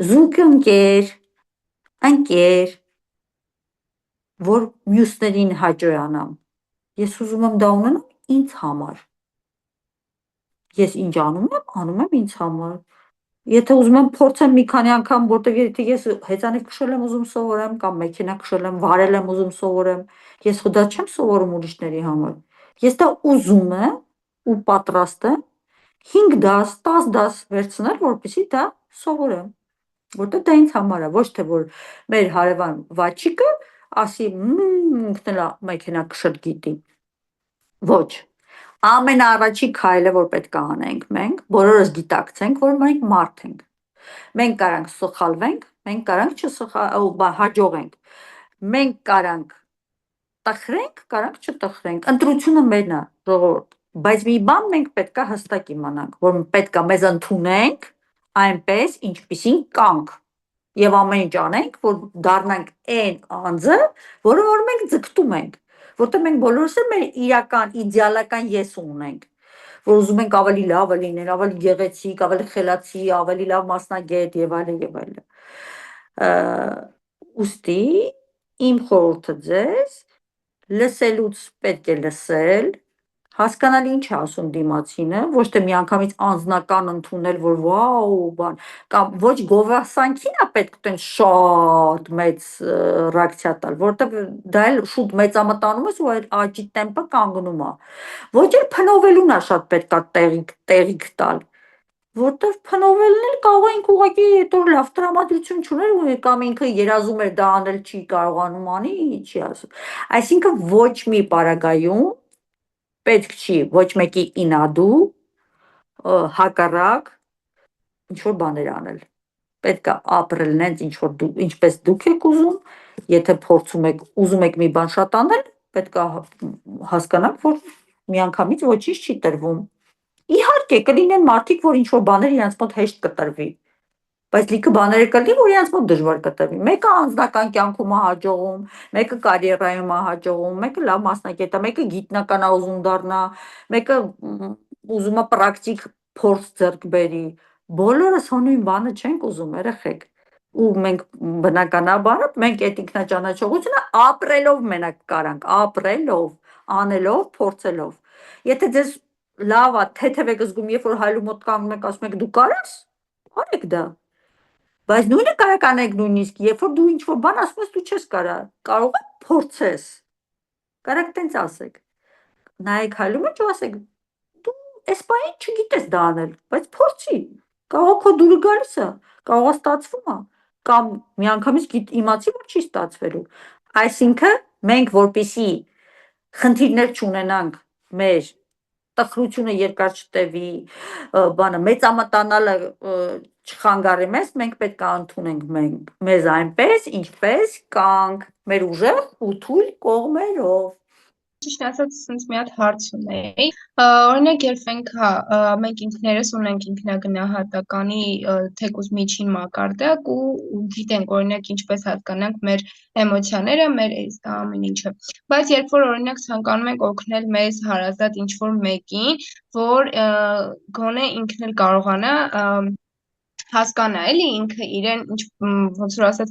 զուգ ընկեր, որ մյուսներին հաճոյանամ, ես ուզում եմ դա ունենամ ինձ համար, ես ինչ անում եմ ինձ համար, եթե ուզում եմ փորձեմ մի քանի անգամ, որտեղ եթե ես հեծանիվ քշել եմ ուզում սովորեմ, կամ մեքենա քշել եմ, վարել եմ ուզում սովորեմ, ես դա չեմ սովորում ուրիշների համար, ես դա ուզում եմ ու պատրաստ եմ 5 դաս, 10 դաս վերցնել, որպեսզի դա սովորեմ, որտեղ դա ինձ համար է, ոչ թե որ մեր հարևան Վաչիկը ասի ինքն էլ մեքենա քշել գիտի, ոչ, ամենաառաջի քայլը, որ պետք է անենք մենք, բոլորս գիտակցենք, որ մենք մարդ ենք, մենք կարանք սխալվենք, մենք կարանք հաջողենք, մենք կարանք տխրենք, կարանք չտխրենք, ընտրությունը մերն է, ժողովուրդ, բայց մի բան մենք պետք է հստակ իմանանք, որ պետք է մեզ ընդունենք այնպես, ինչպիսին կանք, եւ ամեն ինչ անենք, որ դառնանք այն անձը, որը որ մենք ձգտում ենք, որտեղ մենք բոլորս էլ մեր իրական, իդեալական եսը ունենք, որ ուզում ենք ավելի լավը լինել, ավելի գեղեցիկ, ավելի խելացի, ավելի լավ մասնագետ եւ այլն եւ այլն։ Ուստի իմ խորհուրդը ձեզ լսելուց պետք է լսել, հասկանալ ինչ է ասում դիմացինը, ոչ թե միանգամից անձնական ընդունել, որ վաու բան, կամ ոչ գովասանքին է պետք տեն շատ մեծ ռեակցիա տալ, որտեղ դա էլ շուտ մեծամտանում ես ու այդ աճի տեմպը կանգնում է, ոչ էլ փնովելուն է շատ պետք է տեղիք տալ, որտեղ փնովելն էլ կարող ենք ուղղակի հետո լավ տրամադրություն չուներ կամ ինքը երազում էր դա անել չի կարողանում անի, չի ասում, այսինքն ոչ մի պարագայում պետք չի ոչ մեկի ինադու, հակառակ ինչ-որ բաներ անել, պետք է ապրել նենց ինչպես դուք եք ուզում, եթե փորձում եք, ուզում եք մի բան շատ անել, պետք է հասկանաք, որ միանգամից ոչինչ չի տրվում, իհարկե կլինեն մարդիկ, որ ինչ-որ բաներ իրենց մոտ հեշտ կտրվի, բայց լիքը բաներ կլինի, որ իրենց մոտ դժվար կտրվի, մեկը անձնական կյանքում է հաջողում, մեկը կարիերայում է հաջողում, մեկը լավ մասնագետ է, մեկը գիտնական է ուզում դառնա, մեկը ուզում է պրակտիկ փորձ ձեռք բերի, բոլորս նույն բանը չենք ուզում, երեխեք, ու մենք բնականաբար մենք այդ ինքնաճանաչողությունը ապրելով մենակ կարանք, ապրելով, անելով, փորձելով, եթե ձեզ լավ է, թեթև եք զգում, երբ որ հայլու մոտ կանգնում եք, ասում եք դու կարես, արեք դա, բայց նույնը կարող անեք նույնիսկ, երբ որ դու ինչ-որ բան ասում ես, դու չես կարող ես փորձես, կարաք տենց ասեք, նայեք հայլու մեջ ու ասեք, դու այս բանին չգիտես դա անել, բայց փորձի, կարող քո դուրը գալիս է, կարող ստացվում է, կամ միանգամից իմացի, որ չի ստացվելու, այսինքն մենք որպեսզի խնդիրներ չունենանք մեր տխրությունը երկար չտևի, բանը մեծամտանալը չխանգարի մեզ, մենք պետք է ընդունենք մեզ այնպես, ինչպես կանք, մեր ուժեղ ու թույլ կողմերով։ Ճիշտ ասած, ինձ մի հատ հարց ունեի, օրինակ երբ մենք ինքներս ունենք ինքնագնահատականի թեկուզ միջին մակարդակ ու գիտենք օրինակ ինչպես հասկանանք մեր էմոցիաները, մեր ամեն ինչը, բայց երբ որ օրինակ ցանկանում ենք օգնել մեզ հարազատ ինչ-որ մեկին, որ գոնե ինքն էլ կարողանա հասկանա էլի ինքը իրեն ոնց որ ասած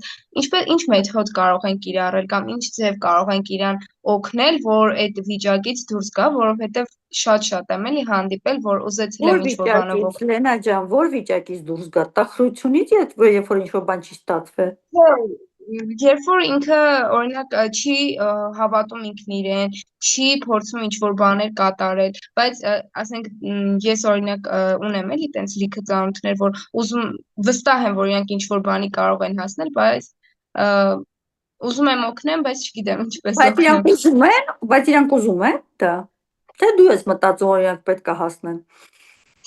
ինչ մեթոդ կարող են կիրառել կամ ինչ ձև կարող են իրան օգնել, որ այդ վիճակից դուրս գա, որովհետև շատ եմ էլի հանդիպել, որ ուզեցել Որ եմ ինչ-որ բանով վիճակից, Լենա ջան, որ վիճակից դուրս գա, տխրությունից, երբ որ ինչ-որ բան չի ստացվել։ Երբ որ ինքը օրինակ չի հավատում ինքն իրեն, չի փորձում ինչ-որ բաներ կատարել, բայց ասենք ես օրինակ ունեմ էլի տենց լիքը ծանոթներ, որ վստահ եմ, որ իրանք ինչ-որ բանի կարող են հասնել, բայց ուզում եմ օգնեմ, բայց չգիտեմ ինչպես օգնեմ։ Բայց իրանք ուզում են դա։ Թե դու ես մտածում, որ իրանք պետք է հասնեն։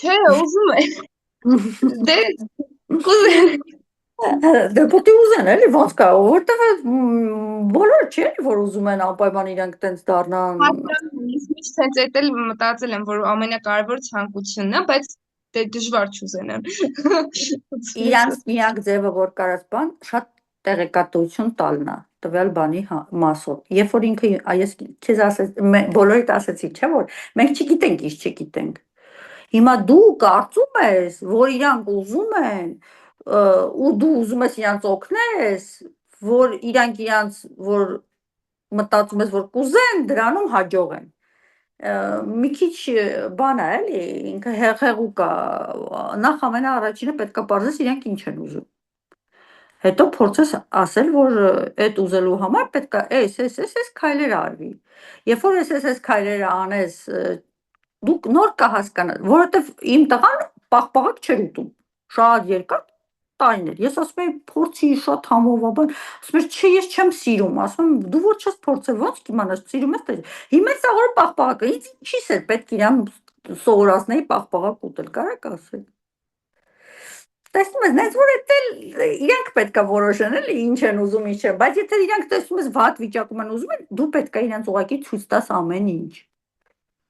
Չէ, ուզում եմ։ Դե կուզեն։ Դե պիտի ուզեն էլի ոնց կա, որտեղ բոլորը չէ որ ուզում են անպայման իրանք տենց դառնան։ Միշտ հենց այդ էլ մտածել եմ, որ ամենակարևոր ցանկությունն է, բայց դե դժվար չուզենան։ Իրանք ձևը որ կարած բան շատ տեղեկատվություն տալն է տվյալ բանի մասով։ Երբ որ ինքը ես քեզ ասեց, բոլորիդ ասեցի, չէ՞ որ մենք չգիտենք, ինչ չգիտենք։ Հիմա դու կարծում ես, որ իրանք ուզում են ու դու ուզում ես իրանց օգնես, որ իրանք որ մտածում ես, որ կուզեն, դրանում հաջող են։ Մի քիչ բան է էլի, ինքը հեղուկ է, նախ ամենաառաջինը պետք է պարզես իրանք ինչ են ուզում։ Հետո փորձես ասել, որ այդ ուզելու համար պետք է այս քայլեր արվի։ Երբ որ այս քայլերը անես, դուք նոր կհասկանաս, որովհետև իմ տղան պաղպաղակ չէր ուտում, շատ երկար տարիներ։ Ես ասում եմ փորձի շատ համովաբան, ասում եմ չէ, ես չեմ սիրում, ասում եմ դու որ չես փորձել, ո՞նց կիմանաս սիրում ես։ Հիմա սաղորը պաղպաղակ է, ինձ ինչիս էր պետք իրան սովորացնեի պաղպաղակ ուտել, կարաք ասել։ Տեսնում ես, նենց որ էտել իրանք պետք է որոշեն էլի ինչ են ուզում, ինչ չեն, բայց եթե իրանք տեսնում ես վատ վիճակում են ուզում են, դու պետք է իրանց ուղղակի ցույց տաս ամեն ինչ։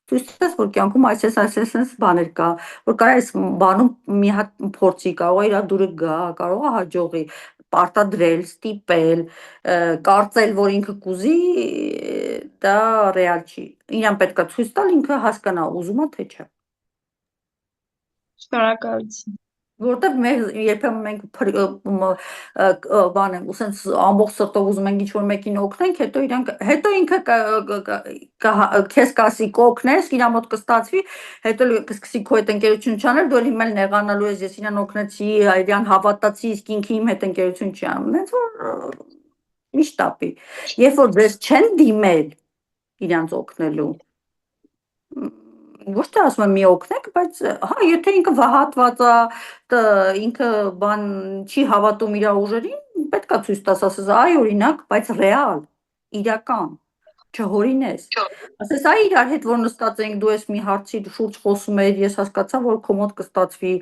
Ցույց տաս, որ կյանքում այս բաներ կա, որ կարա այս բանում մի հատ փորձի, կարող է իր դուրը գա, կարող է հաջողի, պարտադրել, ստիպել, կարծել, որ ինքը կուզի, դա ռեալ չի։ Իրան պետք է ցույց տալ, ինքը հասկանա ուզում է թե չէ։ Շնորհակալություն։ Որովհետև երբեմն մենք բան ենք, ուսենց ամբողջ սրտով ուզում ենք ինչ-որ մեկին օգնենք, հետո ինքը քեզ կասի կօգնես, իրա մոտ կստացվի, հետո կսկսի քո հետ ընկերություն չանել, դու հիմա նեղանալու ես, ես իրան օգնեցի, իրան հավատացի, իսկ ինքը իմ հետ ընկերություն չի անում, հենց որ միշտ տապի։ Երբ որ ձեզ չեն դիմել իրանց օգնելու, ոչ թե ասում եմ մի օգնեք, բայց հա, եթե ինքը վհատված է, ինքը բան չի հավատում իր ուժերին, պետք է ցույց տաս, ասես, այ օրինակ, բայց ռեալ, իրական, չհորինես։ Ասես, այ իրար հետ որ նստած ենք, դու ես մի հարցի շուրջ խոսում ես, ես հասկացա, որ քո մոտ կստացվի,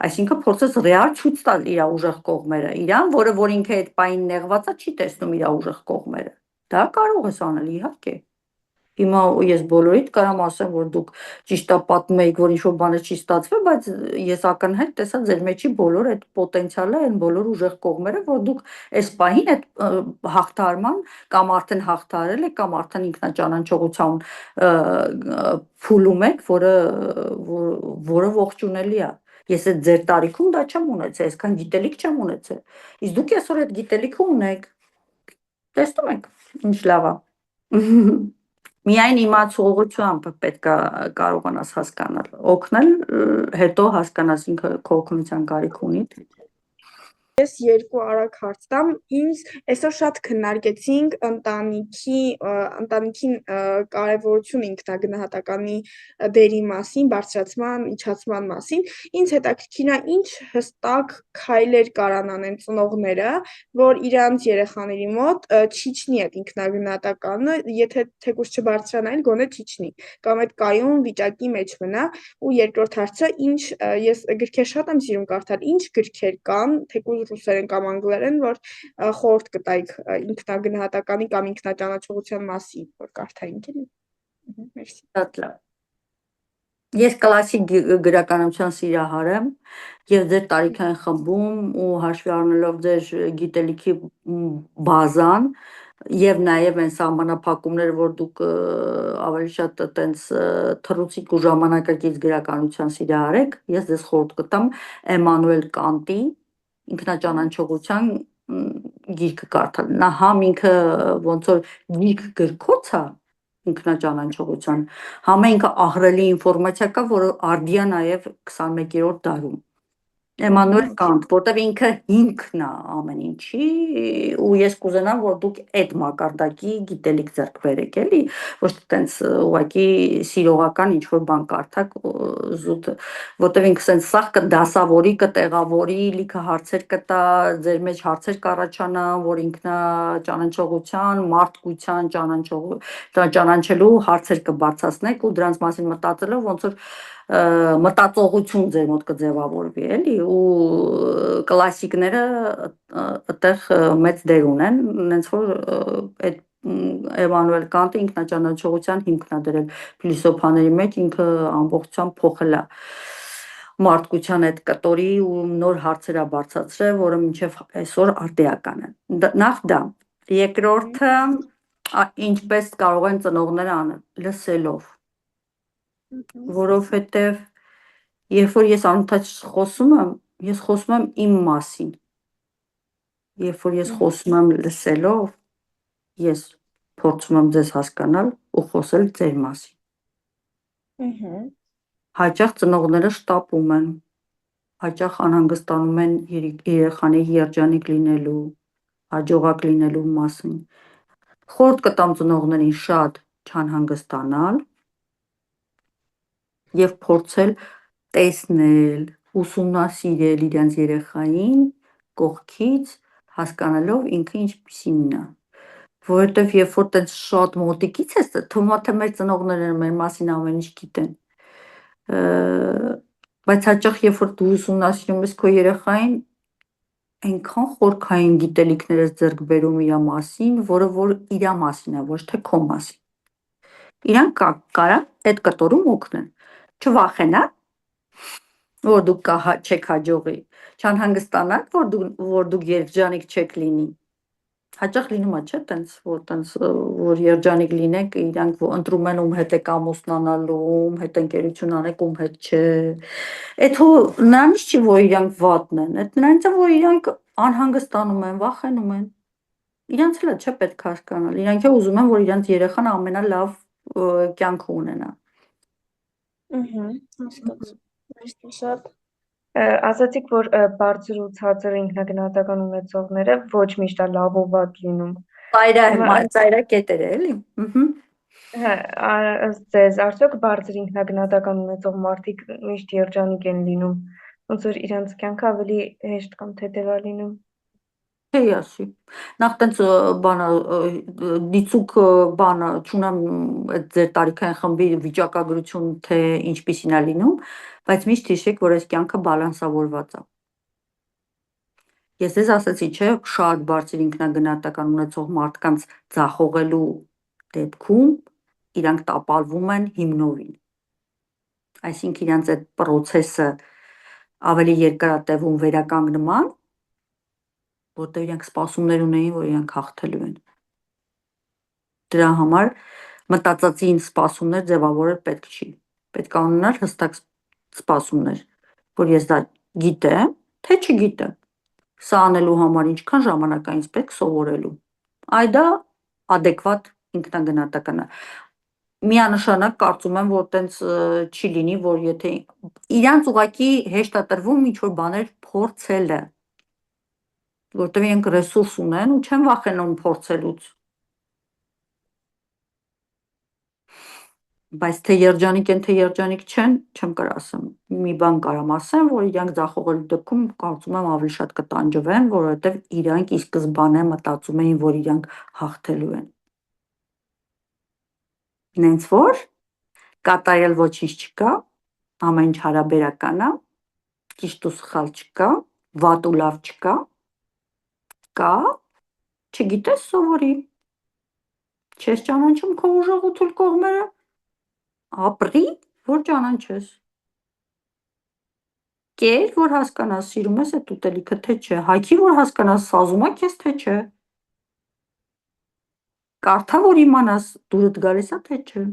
այսինքն փորձես ռեալ ցույց տալ իր ուժեղ կողմերը, իրան, որ ինքը այդ պայն նեղված է, չի տեսնում իր ուժեղ կողմերը։ Դա կարող ես անել, իհարկե։ Հիմա ես բոլորիդ կարամ ասեմ, որ դուք ճիշտ է պատմում եք, որ ինչ-որ բանը չի ստացվել, բայց ես ակնհայտ տեսա ձեր մեջի բոլոր այդ պոտենցիալը, այն բոլոր ուժեղ կողմերը, որ դուք այս պահին այդ հաղթարման կամ արդեն հաղթարել եք, կամ արդեն ինքնաճանաչողության փուլում եք, որը ողջունելի է։ Ես այդ ձեր տարիքում դա չեմ ունեցել, այսքան գիտելիք չեմ ունեցել։ Իսկ դուք այսօր այդ գիտելիքը ունեք։ Տեսնում եք, ինչ լավ է։ Միայն իմացողությամբ պետք է կարողանաս հասկանալ, օգնել, հետո հասկանաս ինքը քո օգնության կարիք ունի։ Ես երկու արագ հարց տամ, ինձ այսօր շատ քննարկեցինք ընտանիքի կարևորություն ինքնագնահատականի դերի մասին, բարձրացման, իջացման մասին։ Ինձ հետաքրքիր է ինչ հստակ քայլեր կարան անեն ծնողները, որ իրանց երեխաների մոտ չիջնի այդ ինքնագնահատականը, եթե թեկուզ չբարձրանա, այլ գոնե չիջնի, կամ այդ կայուն վիճակի մեջ մնա։ Ու երկրորդ հարցը, ես գրքեր շատ եմ սիրում կարդալ, ինչ գրքեր կան, թեկուզ ռուսերեն կամ անգլերեն, որ խորհուրդ կտայիք ինքնագնահատականի կամ ինքնաճանաչողության մասին, որ կարդայինք էլի։ Մերսի։ Շատ լավ։ Ես կլասիկ գրականության սիրահար եմ եւ ձեր տարիքային խմբում ու հաշվի առնելով ձեր գիտելիքի բազան, Եվ նաև այն սահմանափակումները, որ դուք ավելի շատ տենց թռուցիկ ու ժամանակակից գրականության սիրահարեք, ես ձեզ խորհուրդ կտամ Էմանուել Կանտի ինքնաճանաչողության գիրքը կարդալ։ Նա համ ինքը ոնց որ գիրք գրքոց է ինքնաճանաչողության, համ ինքը ահռելի ինֆորմացիա կա, որը արդիա նաև 21-րդ դարում։ Էմանուել Կանտ, որտեղ ինքը հիմքն է ամեն ինչի, ու ես կուզենամ, որ դուք այդ մակարդակի գիտելիք ձեռք բերեք, էլի, ոչ թե տենց ուղղակի սիրողական ինչ-որ բան կարդաք զուտ, որտեղ ինքը սենց սաղ կդասավորի, կտեղավորի, լիքը հարցեր կտա, ձեր մեջ հարցեր կառաջանան, որ ինքնաճանաչողության, մարդկության ճանաչելու հարցեր կբարձրացնեք ու դրանց մասին մտածելով ոնց որ մտածողություն ձեր մոտ կձևավորվի, էլի, ու կլասիկները այդտեղ մեծ դեր ունեն, նենց որ այդ Էմանուել Կանտը ինքնաճանաչողության հիմքն է դրել փիլիսոփաների մեջ, ինքը ամբողջությամբ փոխել է մարդկության այդ կտորի ու նոր հարցեր է բարձրացրել, որը մինչև այսօր արդիական է։ Նախ դա, երկրորդը ինչպես կարող են ծնողները անել, լսելով, որովհետև երբ որ ես անընդհատ խոսում եմ, ես խոսում եմ իմ մասին, երբ որ ես խոսում եմ լսելով, ես փորձում եմ ձեզ հասկանալ ու խոսել ձեր մասին։ Հաճախ ծնողները շտապում են, հաճախ անհանգստանում են երեխաների երջանիկ լինելու, հաջողակ լինելու մասին։ Խորհուրդ կտամ ծնողներին շատ չանհանգստանալ եւ փորձել տեսնել, ուսումնասիրել իրենց երեխային կողքից, հասկանալով ինքը ինչպիսին է։ Որովհետեւ երբ որ տենց շատ մոտիկից ես, թվում է թե մեր ծնողները մեր մասին ամեն ինչ գիտեն։ Բայց հաճախ երբ որ դու ուսումնասիրում ես քո երեխային, այնքան խորքային գիտելիքներ ես ձեռք բերում իր մասին, որը որ իր մասին է, ոչ թե քո մասին։ Իրանք կարան այդ կտորում օգնեն։ Չվախենալ, որ դուք չեք հաջողի, չանհանգստանաք, որ դուք երջանիկ չեք լինի։ Հաճախ լինում է, չէ՞, տենց որ երջանիկ լինեք, իրանք ընտրում են ում հետ եք ամուսնանալու, ում հետ ընկերություն անեք, ում հետ չէ։ Այդ նրանից չի, որ իրանք վատն են, այդ նրանից է, որ իրանք անհանգստանում են, վախենում են։ Իրանց էլ չէ պետք է հասկանալ, իրանք է ուզում են, որ իրանց երեխան ամենալավ կյանքը ունենա։ Հասկացա։ Շատ Ասացիք, որ բարձր ու ցածր ինքնագնահատական ունեցողները ոչ միշտ է լավ ու վատ լինում։ Ծայրակետեր է, էլի։ Ըստ ձեզ, արդյոք բարձր ինքնագնահատական ունեցող մարդիկ միշտ երջանիկ են լինում, ոնց որ իրանց կյանքը ավելի հեշտ կամ թեթև է լինում։ Չի ասի։ Նախ տենց բանը դիցուկ բանը չունեմ այդ ձեր տարիքային խմբի վիճակագրություն, թե ինչպիսին է լինում, բայց միշտ հիշեք, որ այս կյանքը բալանսավորված է։ Ես ձեզ ասացի, չէ, շատ բարձր ինքնագնահատական ունեցող մարդկանց ձախողելու դեպքում իրանք տապալվում են հիմնովին։ Այսինքն իրանց այդ պրոցեսը ավելի երկարատևում վերականգնման, որտեղ իրանք սպասումներ ունեին, որ իրանք հաղթելու են։ Դրա համար մտածածին սպասումներ ձևավորել պետք չի։ Պետք է ունենալ հստակ սպասումներ, որ ես դա գիտեմ, թե չգիտեմ։ Սա անելու համար ինչքան ժամանակ է ինձ պետք սովորելու։ Այ դա adekvat ինքնագնահատական է։ Միանշանակ կարծում եմ, որ տենց չի լինի, որ եթե իրանց ուղղակի հեշտ է տրվում ինչ-որ բաներ փորձելը, որտեղ իրենք ռեսուրս ունեն ու չեն վախենում փորձելուց։ Բայց թե երջանիկ են, թե երջանիկ չեն, չեմ կարող ասեմ։ Մի բան կարամ ասեմ, որ իրանք ձախողելու դեպքում կարծում եմ ավելի շատ կտանջվեն, որովհետև իրանք ի սկզբանե մտածում էին, որ իրանք հաղթելու են։ Նենց որ կատարյալ ոչինչ չկա, ամեն ինչ հարաբերական է, ճիշտ ու սխալ չկա, վատ ու լավ չկա, կա, չգիտես սովորի, չես ճանաչում քո ուժեղ ու թույլ կողմերը, ապրի, որ ճանաչես։ Կեր, որ հասկանաս, սիրում ես այդ ուտելիքը, թե չէ, հագի, որ հասկանաս, սազում է քեզ, թե չէ։ կարդա, որ իմանաս դուրդ գալիս է թե չէ։